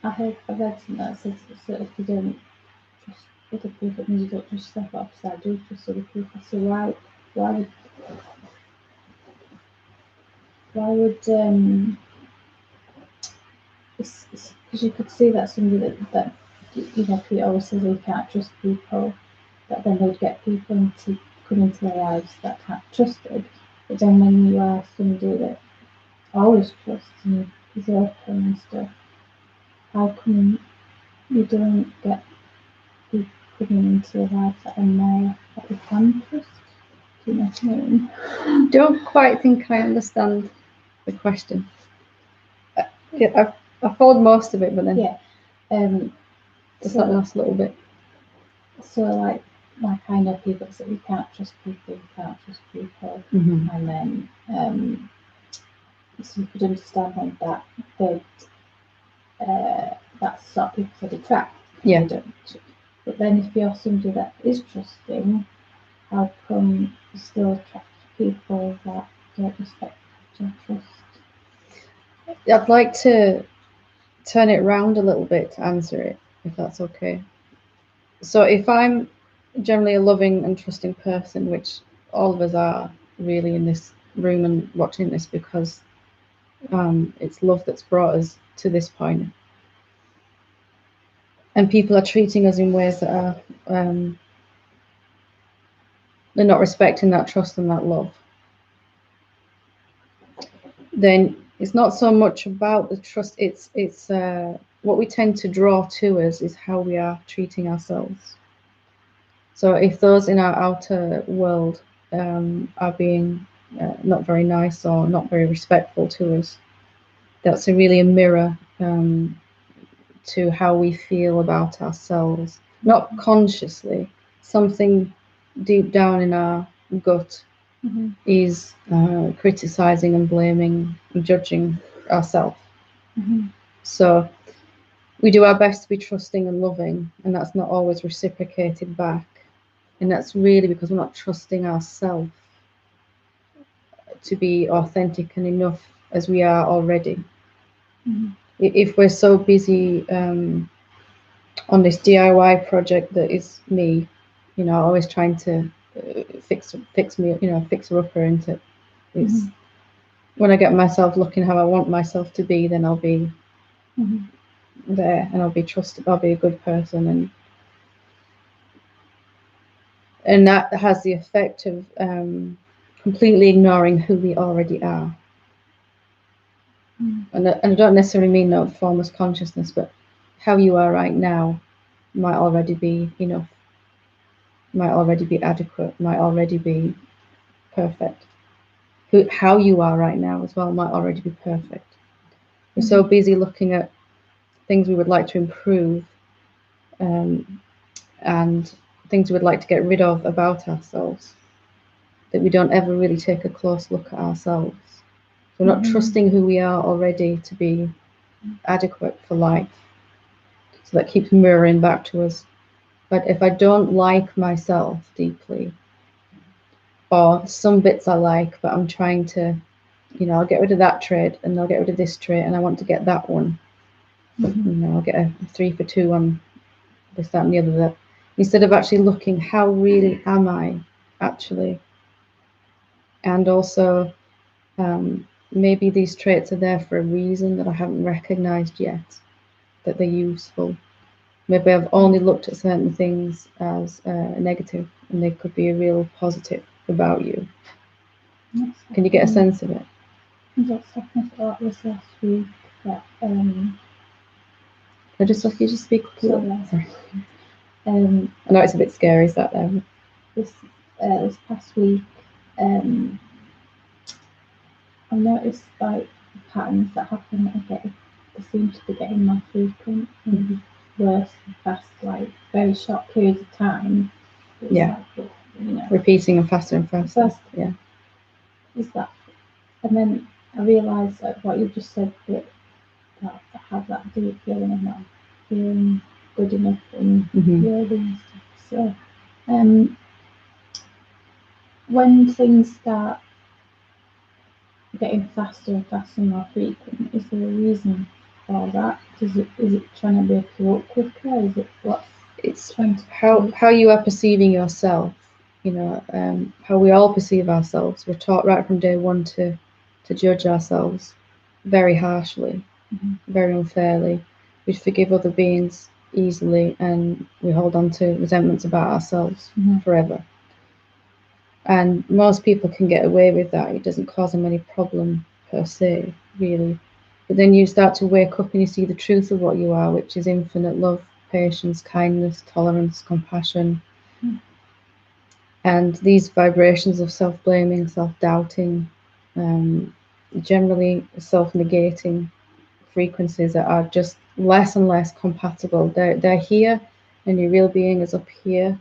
I read something that says that if you don't trust other people, it means you don't trust yourself. But obviously I do trust other people. So why would because you could see that somebody that Pete always says he can't trust people, that then they'd get people to come into their lives that can't trust it. But then when you are somebody that always trusts and is open and stuff, how come you don't get people coming into your life that are more that you can trust? Do you know what I mean? Don't quite think I understand the question. I followed most of it, but then just that last little bit. So like I know people that you can't trust people, Mm-hmm. and then so you could understand like that that's sort of people that attract. Yeah. But then if you're somebody that is trusting, how come you still attract people that don't respect your trust? I'd like to turn it round a little bit to answer it, if that's okay. So if I'm generally a loving and trusting person, which all of us are really in this room and watching this, because it's love that's brought us to this point, and people are treating us in ways that are they're not respecting that trust and that love, then it's not so much about the trust. It's what we tend to draw to us is how we are treating ourselves. So if those in our outer world are being not very nice or not very respectful to us, that's really a mirror to how we feel about ourselves. Not consciously, something deep down in our gut is criticizing and blaming and judging ourselves. So we do our best to be trusting and loving, and that's not always reciprocated back. And that's really because we're not trusting ourselves to be authentic and enough as we are already. If we're so busy on this DIY project that is me, always trying to fix me, fixer-upper into it. It's when I get myself looking how I want myself to be, then I'll be there and I'll be trusted. I'll be a good person, and that has the effect of completely ignoring who we already are. And I don't necessarily mean no formless consciousness, but how you are right now might already be enough, might already be adequate, might already be perfect. How you are right now as well might already be perfect. We're so busy looking at things we would like to improve and things we would like to get rid of about ourselves that we don't ever really take a close look at ourselves. We're not trusting who we are already to be adequate for life. So that keeps mirroring back to us. But if I don't like myself deeply, or some bits I like, but I'm trying to, I'll get rid of that trait and I'll get rid of this trait and I want to get that one. I'll get a 3 for 2 on this, that and the other. That instead of actually looking, how really am I actually? And also, maybe these traits are there for a reason that I haven't recognized yet, that they're useful. Maybe I've only looked at certain things as negative and they could be a real positive about you. Can you get a sense of it? That's something I thought was last week that I just like you to speak up a little. Sorry. I know it's a bit scary, is that there? This past week, I noticed like patterns that happen that they seem to be getting more frequent and worse and fast, like very short periods of time. Yeah. Like, repeating and faster and faster. Fast. Yeah. Is that? And then I realise that what you just said, that I have that deep feeling of not feeling good enough and worthy and stuff. So when things start getting faster and faster and more frequent, is there a reason for that? Is it trying to wake you up quicker? Is it what's It's trying to how you are perceiving yourself. You know, how we all perceive ourselves. We're taught right from day one to judge ourselves very harshly, very unfairly. We forgive other beings easily, and we hold on to resentments about ourselves forever. And most people can get away with that. It doesn't cause them any problem per se, really. But then you start to wake up and you see the truth of what you are, which is infinite love, patience, kindness, tolerance, compassion. And these vibrations of self-blaming, self-doubting, generally self-negating frequencies that are just less and less compatible. They're here, and your real being is up here.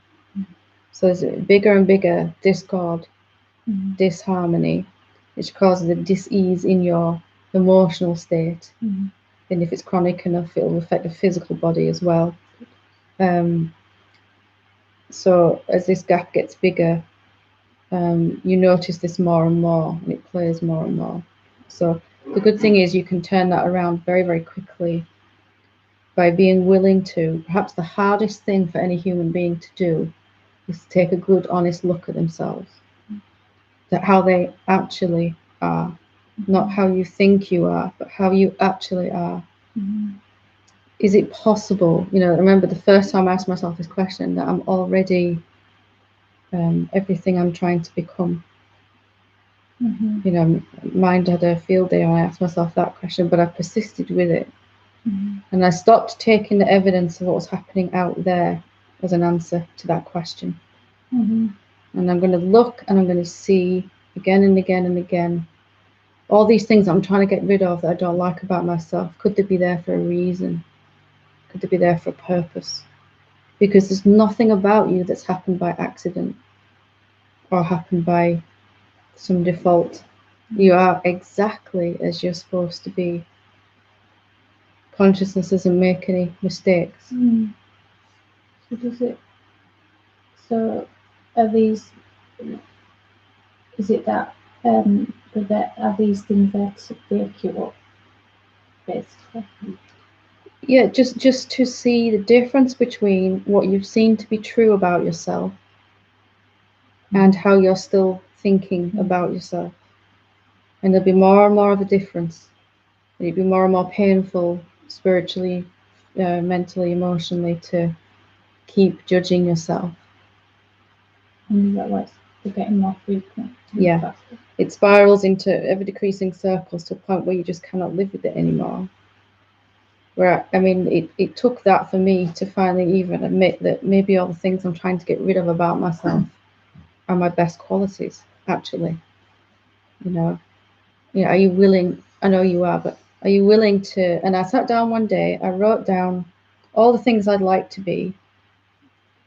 So there's a bigger and bigger discord, disharmony, which causes a dis-ease in your emotional state. And if it's chronic enough, it will affect the physical body as well. So as this gap gets bigger, you notice this more and more, and it plays more and more. So the good thing is you can turn that around very, very quickly by being willing to. Perhaps the hardest thing for any human being to do is to take a good, honest look at themselves, that how they actually are, not how you think you are, but how you actually are. Is it possible? You know, I remember the first time I asked myself this question, that I'm already everything I'm trying to become. You know, mind had a field day when I asked myself that question, but I persisted with it. And I stopped taking the evidence of what was happening out there as an answer to that question. And I'm going to look and I'm going to see again and again and again all these things I'm trying to get rid of that I don't like about myself. Could they be there for a reason? Could they be there for a purpose? Because there's nothing about you that's happened by accident or happened by some default. You are exactly as you're supposed to be. Consciousness doesn't make any mistakes. So does it? So are these? Is it that? Are these things there to wake you up? Basically. Yeah, just to see the difference between what you've seen to be true about yourself and how you're still thinking about yourself. And there'll be more and more of a difference. It'll be more and more painful spiritually, mentally, emotionally to keep judging yourself. And is that why it's getting more frequent? Yeah. Faster? It spirals into ever decreasing circles to a point where you just cannot live with it anymore. Where, I mean, it took that for me to finally even admit that maybe all the things I'm trying to get rid of about myself are my best qualities, actually. You know, are you willing? I know you are, but are you willing to? And I sat down one day, I wrote down all the things I'd like to be,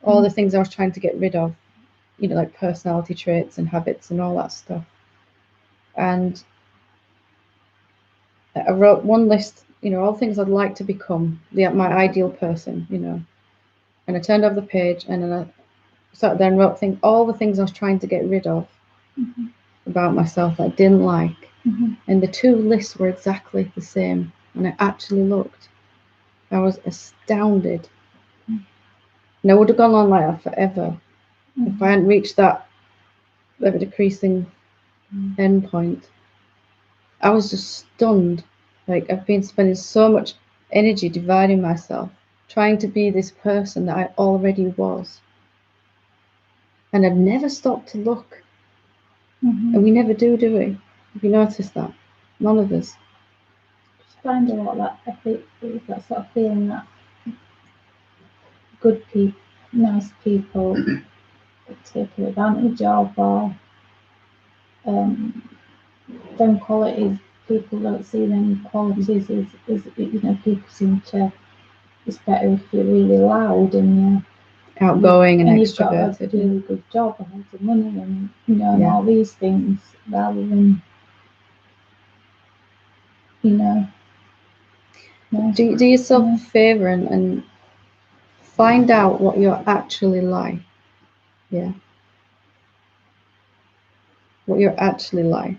all the things I was trying to get rid of, you know, like personality traits and habits and all that stuff. And I wrote one list, you know, all the things I'd like to become, my ideal person, you know. And I turned over the page and then I sat there and wrote all the things I was trying to get rid of about myself that I didn't like. And the two lists were exactly the same. And I actually looked. I was astounded. And I would have gone on like that forever if I hadn't reached that ever decreasing end point. I was just stunned. Like, I've been spending so much energy dividing myself, trying to be this person that I already was. And I'd never stopped to look. And we never do we? Have you noticed that? None of us. Just find a lot that I think that sort of feeling that good people, nice people, taken advantage of, or them qualities. People don't see them qualities is you know, people seem to. It's better if you're really loud and you're Outgoing and you've got a extroverted. really good job and loads of money and you know and all these things, rather than you know. No. Do yourself a favour and find out what you're actually like. Yeah. What you're actually like.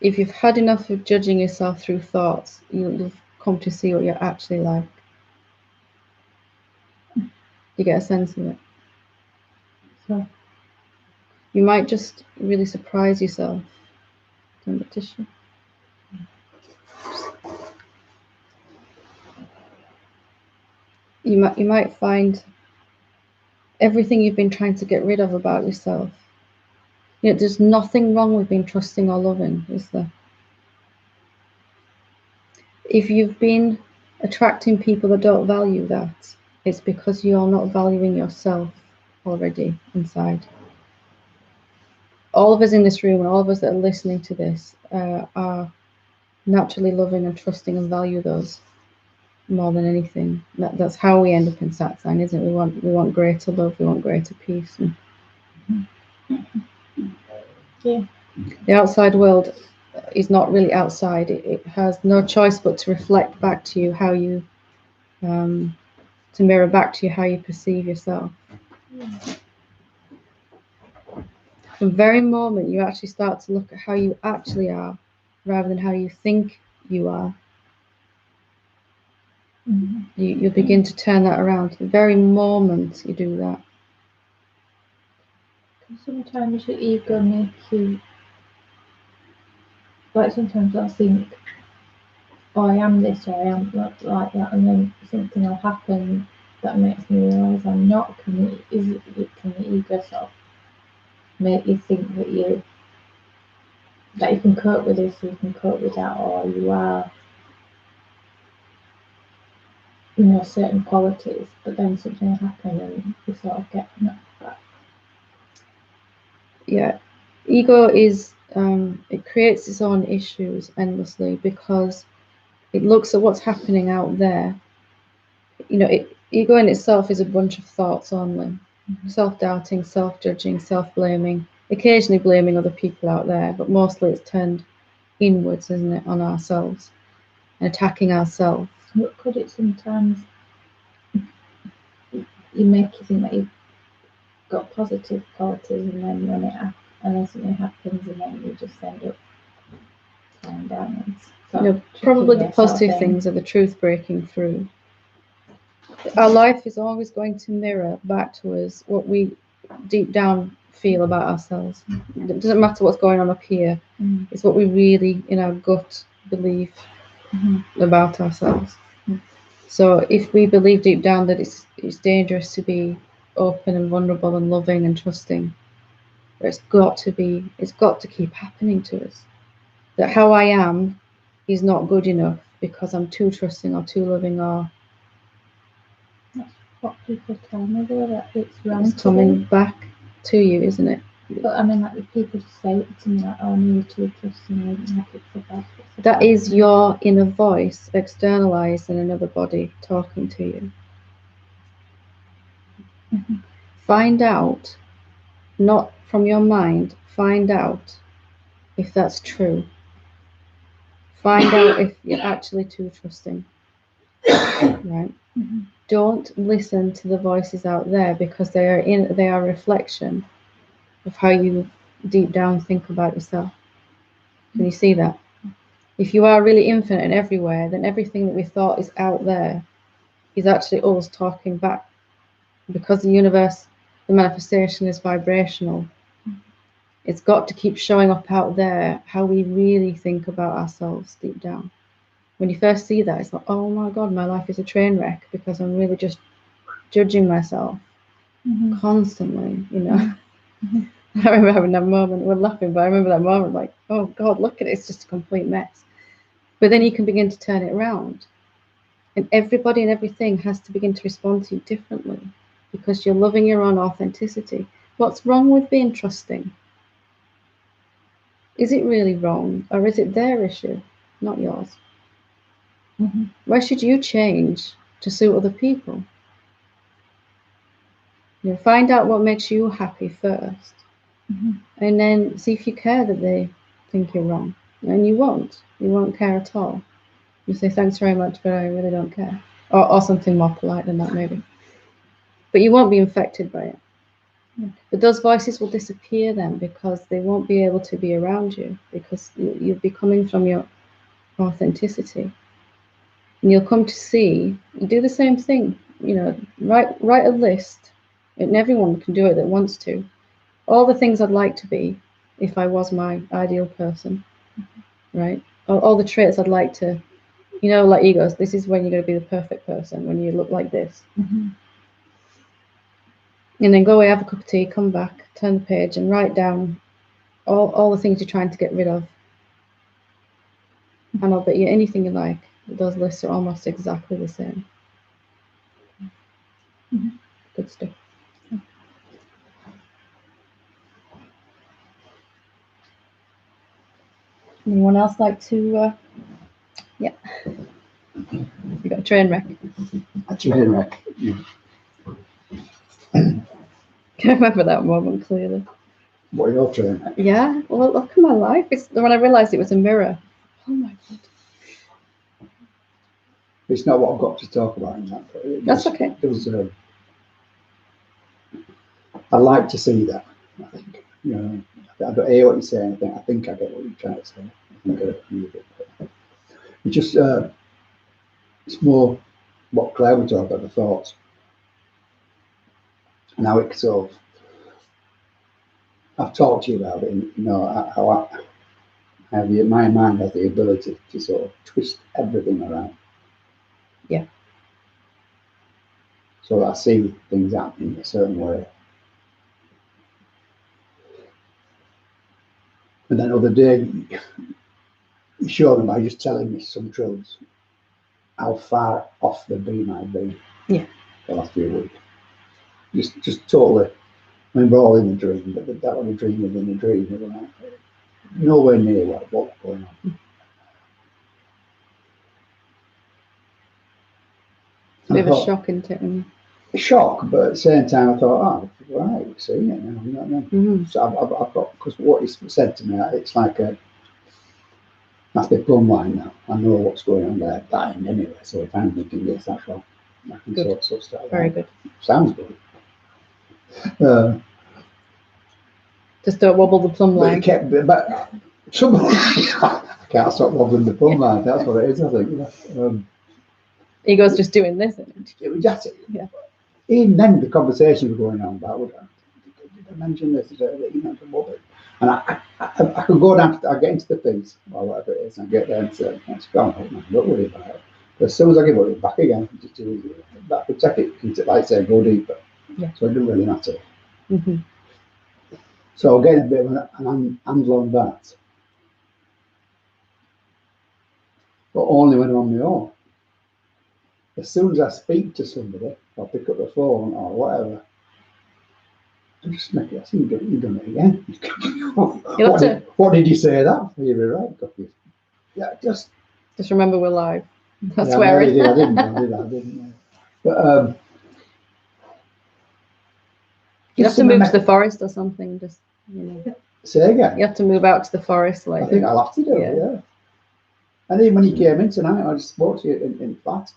If you've had enough of judging yourself through thoughts, you'll come to see what you're actually like. You get a sense of it. So, you might just really surprise yourself. Competition. You might find everything you've been trying to get rid of about yourself. You know, there's nothing wrong with being trusting or loving, is there? If you've been attracting people that don't value that, it's because you're not valuing yourself already inside. All of us in this room and all of us that are listening to this are naturally loving and trusting and value those more than anything. That's how we end up in Satsang, isn't it? We want greater love, we want greater peace. And Yeah. the outside world is not really outside. It has no choice but to reflect back to you how you, to mirror back to you how you perceive yourself. From the very moment you actually start to look at how you actually are, rather than how you think you are, you'll begin to turn that around. The very moment you do that. Sometimes your ego makes you, like sometimes I'll think, oh, I am this or I am not like that, and then something will happen that makes me realise I'm not. Can the ego sort of make you think that you can cope with this, you can cope with that, or you are, you know, certain qualities, but then something will happen and you sort of get knocked back. Yeah, ego is, it creates its own issues endlessly because it looks at what's happening out there. You know, ego in itself is a bunch of thoughts only. Self-doubting, self-judging, self-blaming, occasionally blaming other people out there, but mostly it's turned inwards, isn't it, on ourselves, and attacking ourselves. But could it sometimes you make you think that you've got positive qualities, and then and then something happens, and then you just end up falling down? And probably the positive things are the truth breaking through. Our life is always going to mirror back to us what we deep down feel about ourselves. It doesn't matter what's going on up here. It's what we really, in our gut, believe about ourselves. So if we believe deep down that it's dangerous to be open and vulnerable and loving and trusting, it's got to keep happening to us. That how I am is not good enough because I'm too trusting or too loving, or that's what people tell me though, that it's wrong. it's coming back to you, isn't it? But I mean, like if people just say it to me, like, oh, you're too trusting, like it's a bad. That is your inner voice externalized in another body talking to you. Find out, not from your mind, find out if that's true. Find out if you're actually too trusting. Right? Don't listen to the voices out there because they are a reflection of how you deep down think about yourself. Can you see that? If you are really infinite and everywhere, then everything that we thought is out there is actually us talking back. Because the universe, the manifestation is vibrational, it's got to keep showing up out there how we really think about ourselves deep down. When you first see that, it's like, oh my God, my life is a train wreck because I'm really just judging myself constantly, you know. I remember having that moment, we're laughing, but I remember that moment like, oh God, look at it, it's just a complete mess. But then you can begin to turn it around. And everybody and everything has to begin to respond to you differently because you're loving your own authenticity. What's wrong with being trusting? Is it really wrong, or is it their issue, not yours? Why should you change to suit other people? You know, find out what makes you happy first, and then see if you care that they think you're wrong. And you won't care at all. You say thanks very much, but I really don't care, or something more polite than that maybe. But you won't be infected by it. But those voices will disappear then, because they won't be able to be around you, because you'll be coming from your authenticity. And you'll come to see, you do the same thing, write a list, and everyone can do it that wants to. All the things I'd like to be if I was my ideal person, right? All the traits I'd like to, like egos, this is when you're going to be the perfect person, when you look like this. Mm-hmm. And then go away, have a cup of tea, come back, turn the page, and write down all the things you're trying to get rid of. And I'll bet you anything you like, those lists are almost exactly the same. Mm-hmm. Good stuff. Anyone else like to? Yeah. You got a train wreck. A train wreck. Yeah. Can I remember that moment clearly? What are your train wreck? Yeah. Well, look at my life. It's when I realised it was a mirror. Oh my God. It's not what I've got to talk about in that. But That's okay. I'd like to see that. I think I don't hear what you're saying. I think I get what you're trying to say. I think I agree with it. It's just it's more what Claire was talking about, the thoughts, and how it sort of. I've talked to you about it. How my mind has the ability to sort of twist everything around. Yeah. So that I see things happening a certain way. And then the other day, you showed me by just telling me some truths, how far off the beam I've been. Yeah. The last few weeks. Just totally. I mean, we're all in a dream, but that was a dream within a dream. We were like, nowhere near what's going on. It's a bit of a shock, isn't it? Shock, but at the same time, I thought, right, we're seeing it now. You know what I mean? Mm-hmm. So I've got, because what he said to me, it's like that's the plumb line now. I know what's going on there, that end anyway. So if I'm thinking, yes, that's wrong, I can sort of start. Very good. Sounds good. Just don't wobble the plumb line. But somebody, I can't stop wobbling the plumb line. That's what it is, I think. Ego's just doing this, isn't it? That's it. Yeah. Even then, the conversation was going on about, did I mention this? You mentioned what? And I could go down, I get into the piece, or whatever it is, and I get there and say, it's gone, don't worry about it. But as soon as I give it back again, that could take it, like I say, go deeper. Yeah. So it doesn't really matter. Mm-hmm. So getting a bit of an handle on that. But only when I'm on my own. As soon as I speak to somebody, or pick up the phone or whatever, I just make it. I see you've done it again. What did you say that? You're right, copy. Yeah, just remember we're live. That's yeah, where I didn't. But you have to move to the forest or something. Just say again. You have to move out to the forest later. I think I'll have to do it. Yeah. And even when you came in tonight, I just spoke to you in flat.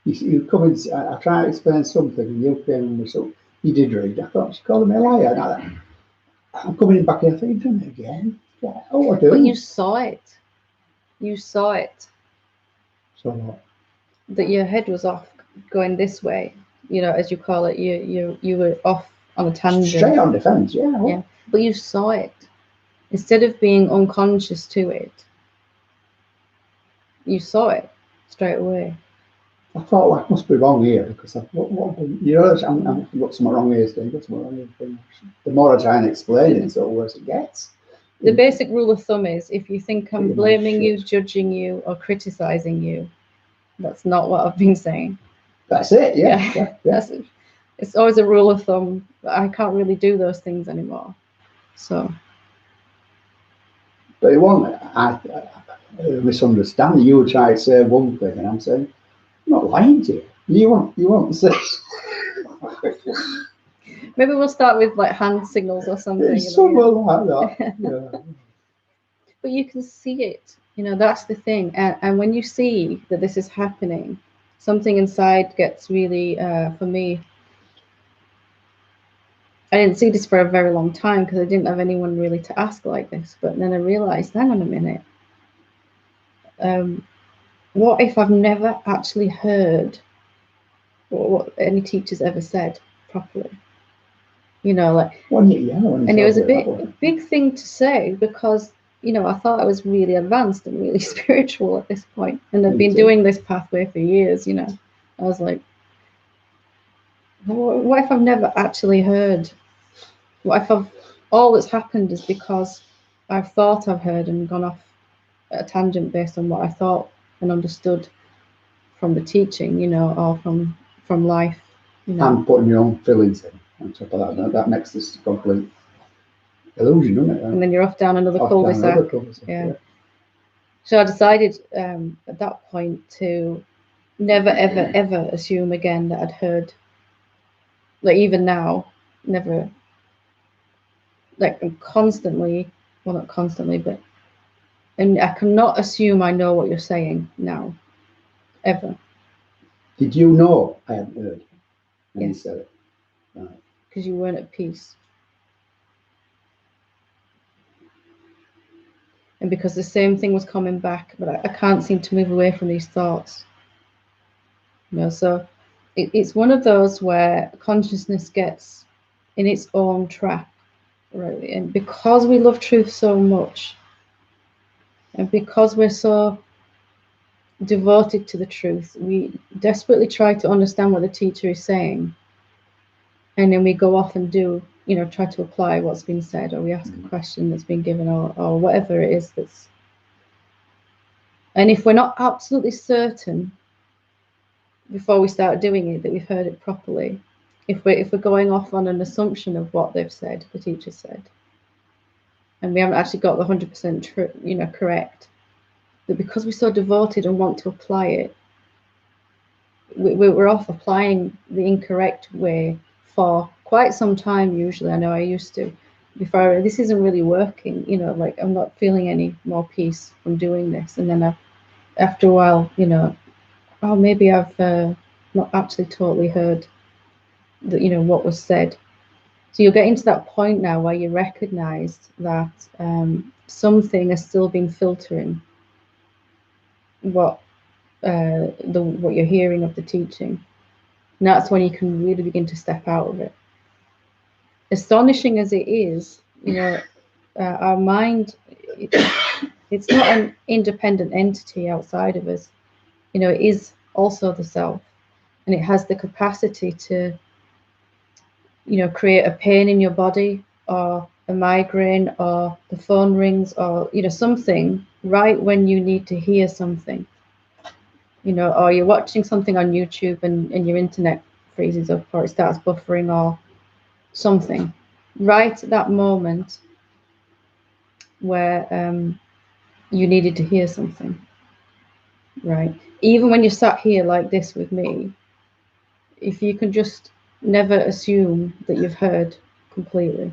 You come in. I try to explain something, and you came in with something. You did read. I thought she called me a liar. I'm coming in back here. I think you've done it again. Yeah. Oh, I do. But you saw it. You saw it. So what? That your head was off, going this way. As you call it, you were off on a tangent. Straight on defence. Yeah. Yeah. But you saw it. Instead of being unconscious to it, you saw it straight away. I thought, well, I must be wrong here because I've got something wrong here. The more I try and explain it, the worse it gets. The basic rule of thumb is if you think I'm blaming you, judging you, or criticizing you, that's not what I've been saying. That's it, yeah. It's always a rule of thumb, but I can't really do those things anymore. So. But it won't, I misunderstand. You would try to say one thing, and I'm saying, I'm not lying to you. You want to say. Maybe we'll start with like hand signals or something. Somewhere like that. Yeah. but you can see it. That's the thing. And when you see that this is happening, something inside gets really, for me, I didn't see this for a very long time because I didn't have anyone really to ask like this. But then I realized, hang on a minute. What if I've never actually heard what any teachers ever said properly? And it was a big thing to say because, I thought I was really advanced and really spiritual at this point. And I've been doing this pathway for years, I was like, what if I've never actually heard? What if all that's happened is because I've thought I've heard and gone off at a tangent based on what I thought and understood from the teaching, or from life, And putting your own feelings in on top of that. That makes this complete illusion, doesn't it? And then you're off down another cul-de-sac. Yeah. So I decided at that point to never, ever, ever assume again that I'd heard, like even now, never, like I'm constantly, well, not constantly, but, and I cannot assume I know what you're saying now, ever. Did you know I hadn't heard? And Yes. you said it. Right. Because you weren't at peace. And because the same thing was coming back, but I can't seem to move away from these thoughts. So it's one of those where consciousness gets in its own trap, right? And because we love truth so much, and because we're so devoted to the truth, we desperately try to understand what the teacher is saying. And then we go off and do, try to apply what's been said, or we ask a question that's been given, or whatever it is that's. And if we're not absolutely certain before we start doing it that we've heard it properly, if we're going off on an assumption of what they've said, the teacher said, and we haven't actually got the 100% correct, that because we're so devoted and want to apply it, we're off applying the incorrect way for quite some time. Usually, I know I used to, before this isn't really working, like I'm not feeling any more peace from doing this, and then after a while, oh, maybe I've not actually totally heard that, what was said. So you're getting to that point now where you recognize that something has still been filtering what you're hearing of the teaching. And that's when you can really begin to step out of it. Astonishing as it is, our mind, it's not an independent entity outside of us. It is also the self, and it has the capacity to, create a pain in your body, or a migraine, or the phone rings, or, something right when you need to hear something, or you're watching something on YouTube and your internet freezes up, or it starts buffering, or something right at that moment where you needed to hear something, right? Even when you're sat here like this with me, if you can just never assume that you've heard completely,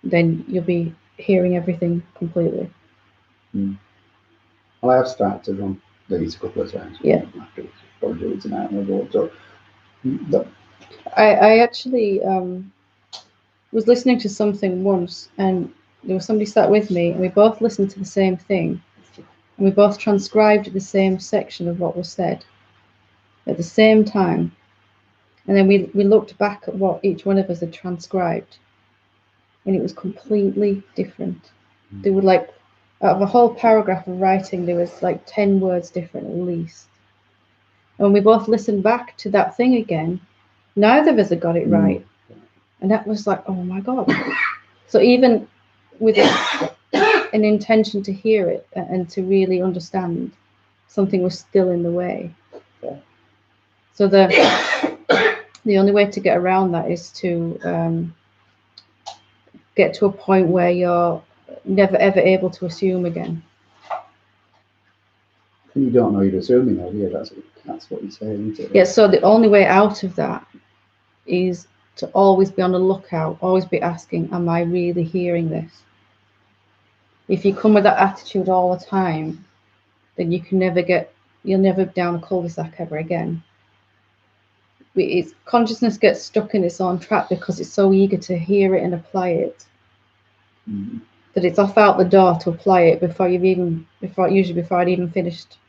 then you'll be hearing everything completely. Well, I have started to run these a couple of times. Yeah. Probably do it tonight and we'll go. So, I actually was listening to something once, and there was somebody sat with me, and we both listened to the same thing, and we both transcribed the same section of what was said at the same time. And then we looked back at what each one of us had transcribed, and it was completely different. There were out of a whole paragraph of writing, there was 10 words different at least. And when we both listened back to that thing again, neither of us had got it right. And that was like, oh my God. So even with an intention to hear it and to really understand, something was still in the way. So the only way to get around that is to get to a point where you're never ever able to assume again. and you don't know you're assuming, though, yeah, that's what you're saying, isn't it? Yeah, so the only way out of that is to always be on the lookout, always be asking, am I really hearing this? If you come with that attitude all the time, then you'll never down a cul-de-sac ever again. Consciousness gets stuck in its own trap because it's so eager to hear it and apply it, that it's off out the door to apply it before I'd even finished.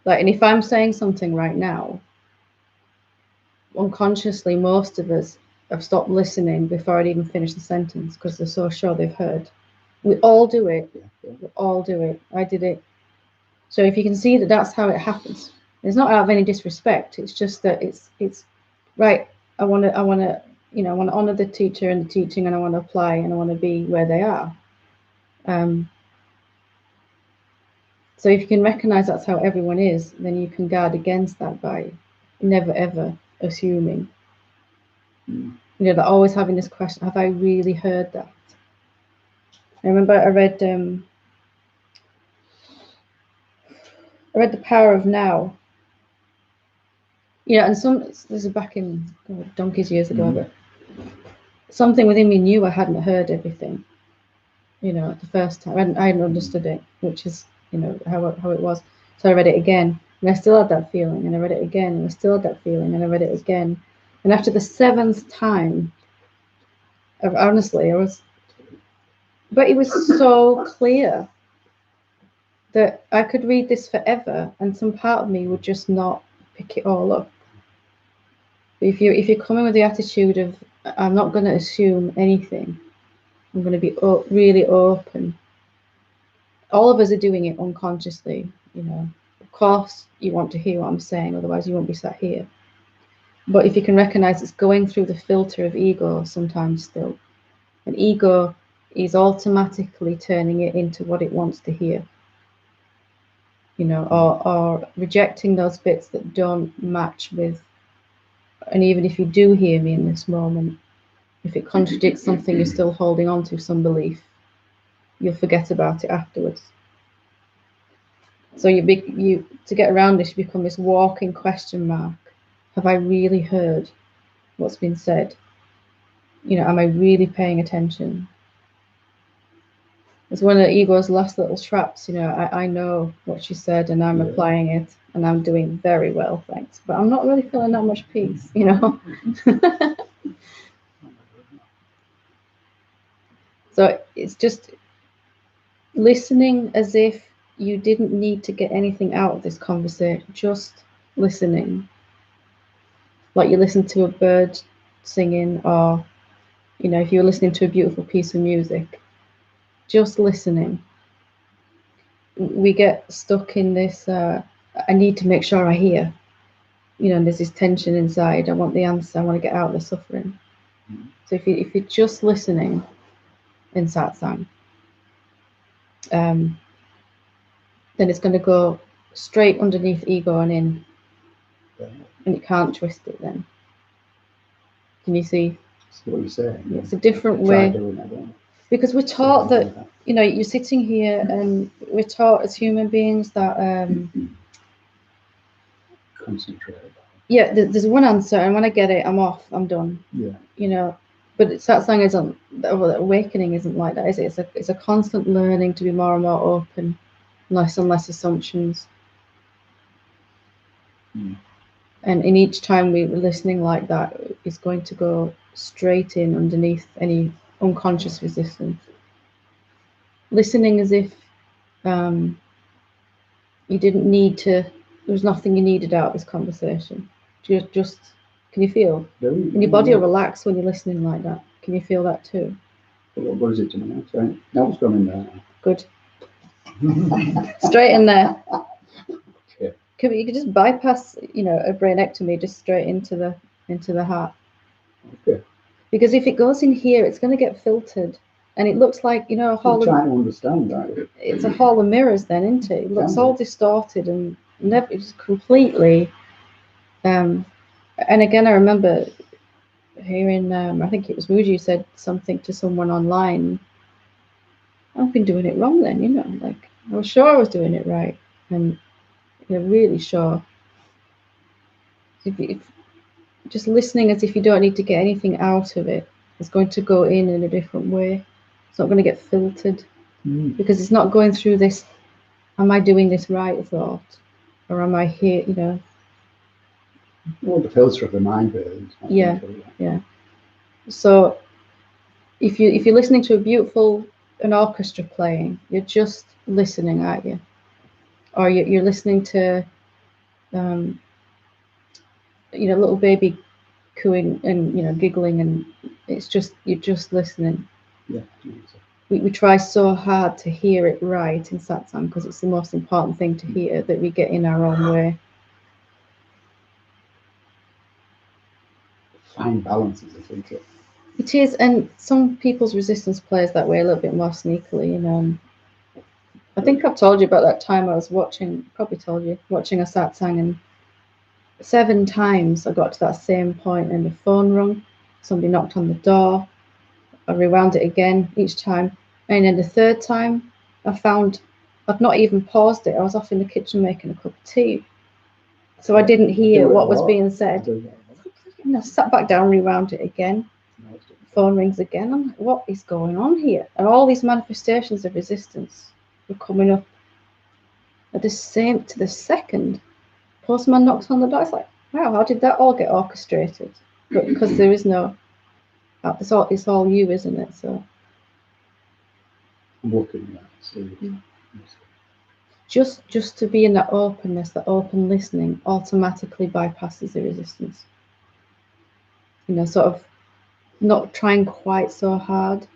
Like, and if I'm saying something right now, unconsciously, most of us have stopped listening before I'd even finished the sentence because they're so sure they've heard. We all do it. We all do it. I did it. So if you can see that that's how it happens, it's not out of any disrespect. It's just that it's right. I want to honor the teacher and the teaching, and I want to apply, and I want to be where they are. So if you can recognize that's how everyone is, then you can guard against that by never ever assuming. They're always having this question: have I really heard that? I remember I read The Power of Now. Yeah, and this is back in donkey's years ago, but something within me knew I hadn't heard everything. The first time I hadn't understood it, which is how it was. So I read it again, and I still had that feeling, and I read it again, and I still had that feeling, and I read it again, and after the 7th time, honestly, but it was so clear that I could read this forever, and some part of me would just not pick it all up. If you're coming with the attitude of I'm not going to assume anything, I'm going to be really open. All of us are doing it unconsciously, Of course, you want to hear what I'm saying, otherwise you won't be sat here. But if you can recognize it's going through the filter of ego sometimes still, and ego is automatically turning it into what it wants to hear, or rejecting those bits that don't match with. And even if you do hear me in this moment, if it contradicts something you're still holding on to, some belief, you'll forget about it afterwards. So to get around this, you become this walking question mark. Have I really heard what's been said? Am I really paying attention? It's one of the ego's last little traps. I know what she said, and I'm applying it, and I'm doing very well, thanks. But I'm not really feeling that much peace, So it's just listening as if you didn't need to get anything out of this conversation, just listening. Like you listen to a bird singing, or, if you're listening to a beautiful piece of music, just listening. We get stuck in this, I need to make sure I hear, and there's this tension inside. I want the answer, I want to get out of the suffering. So if you're just listening in satsang, then it's going to go straight underneath ego and in, and you can't twist it then. Can you see? See what you're saying? It's a different way. Because we're taught that, you're sitting here, and we're taught as human beings that Concentrate. Yeah, there's one answer, and when I get it, I'm off, I'm done. Yeah. But satsang isn't, awakening isn't like that, is it? It's a constant learning to be more and more open, less and less assumptions. And in each time we're listening like that, it's going to go straight in underneath any unconscious resistance. Listening as if you didn't need to, there was nothing you needed out of this conversation. Just can you feel? And your body will relax when you're listening like that. Can you feel that too? What is it to me now? Sorry. Now it's gone in there. Good. Straight in there. Okay. You could just bypass, a brainectomy just straight into the heart. Okay. Because if it goes in here, it's going to get filtered, and it looks like a hall. I'm trying to understand that. It's a hall of mirrors, then, isn't it? It looks all distorted and never just completely. And again, I remember hearing, I think it was Muji said something to someone online. I've been doing it wrong then, like I was sure I was doing it right, and you're really sure. If just listening as if you don't need to get anything out of it, it's going to go in a different way. It's not going to get filtered. because it's not going through this, am I doing this right thought, or am I here, you know? Well, the filter of the mind, really. Yeah, yeah. So if you're listening to an orchestra playing, you're just listening, aren't you? Or you're listening to, you know, little baby cooing and, you know, giggling, and it's just, you're just listening. Yeah. We try so hard to hear it right in satsang because it's the most important thing to hear, that we get in our own way. Fine balance is, I think. It is, and some people's resistance plays that way a little bit more sneakily, you know. I think I've told you about that time I was watching, probably told you, watching a satsang, and 7 times I got to that same point and the phone rung, somebody knocked on the door, I rewound it again each time, and then the 3rd time I found I'd not even paused it, I was off in the kitchen making a cup of tea, so I didn't hear what was being said. And I sat back down, rewound it again, phone rings again, I'm like, what is going on here? And all these manifestations of resistance were coming up at the same, to the second. Postman knocks on the door. It's like, wow, how did that all get orchestrated? But because there is no, it's all you, isn't it? So I'm looking at so just to be in that openness, that open listening, automatically bypasses the resistance. You know, sort of not trying quite so hard.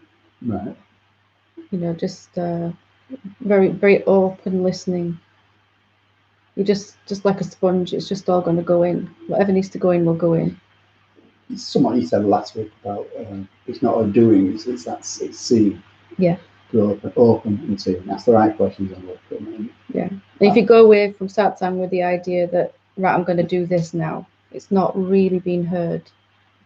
right. You know, just very, very open listening. You're just like a sponge. It's just all going to go in. Whatever needs to go in will go in. Someone you said last week about it's not a doing, it's seeing. Yeah. Go open and seeing. That's the right questions I'm looking at. Yeah. And if you go away from satsang with the idea that, right, I'm going to do this now, it's not really being heard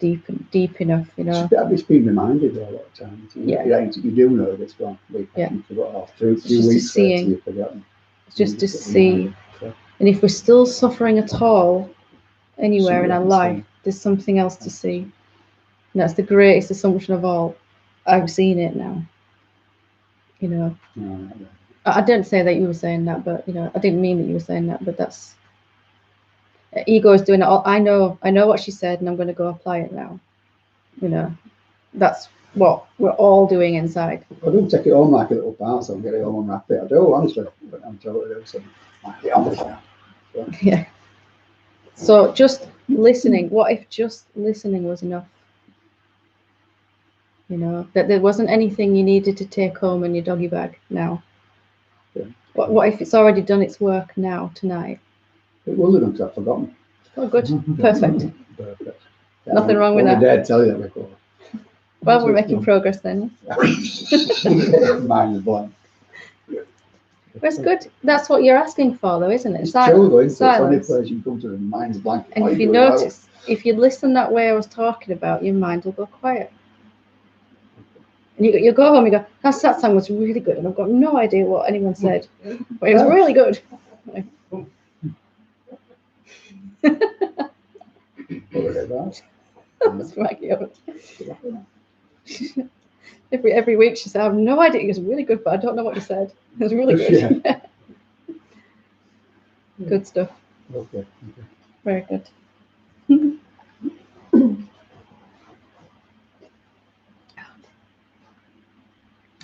deep enough, you know. It's been reminded a lot of times. Yeah. You do know this one. Yeah. You forgot after a It's few just weeks seeing. you've forgotten. It's just to see. And if we're still suffering at all, anywhere in our life, there's something else to see. And that's the greatest assumption of all. I've seen it now. You know. I don't say that you were saying that, but you know, I didn't mean that you were saying that, but that's ego is doing it all. I know what she said, and I'm going to go apply it now. You know, that's what we're all doing inside. I do take it home like a little parcel and get it home and wrap it. I do, honestly. But I'm told to do something. Might be honest now. Yeah. So just listening. What if just listening was enough? You know, that there wasn't anything you needed to take home in your doggy bag now. Yeah. What if it's already done its work now, tonight? It will have done because I've forgotten. Oh, good. Perfect. Perfect. Nothing wrong with that. I dare tell you that before. Well, we're making progress then. Mine is blank. That's good. That's what you're asking for, though, isn't it? It's true, though, isn't it? It's only Silence. place you come to the mind's blank. And if you notice, if you listen that way I was talking about, your mind will go quiet. And you go home, you go, that satsang was really good, and I've got no idea what anyone said, but it was really good. That's Maggie. Every week she said, I have no idea, it was really good, but I don't know what you said. It was really good. Yeah. Good stuff. Okay. Very good.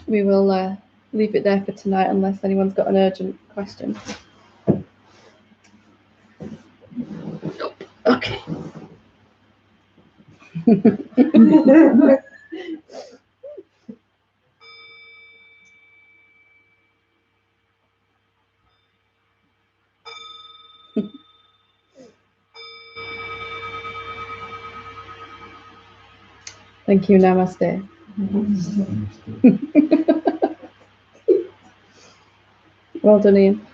We will leave it there for tonight unless anyone's got an urgent question. Okay. Thank you. Namaste. Well done, Ian.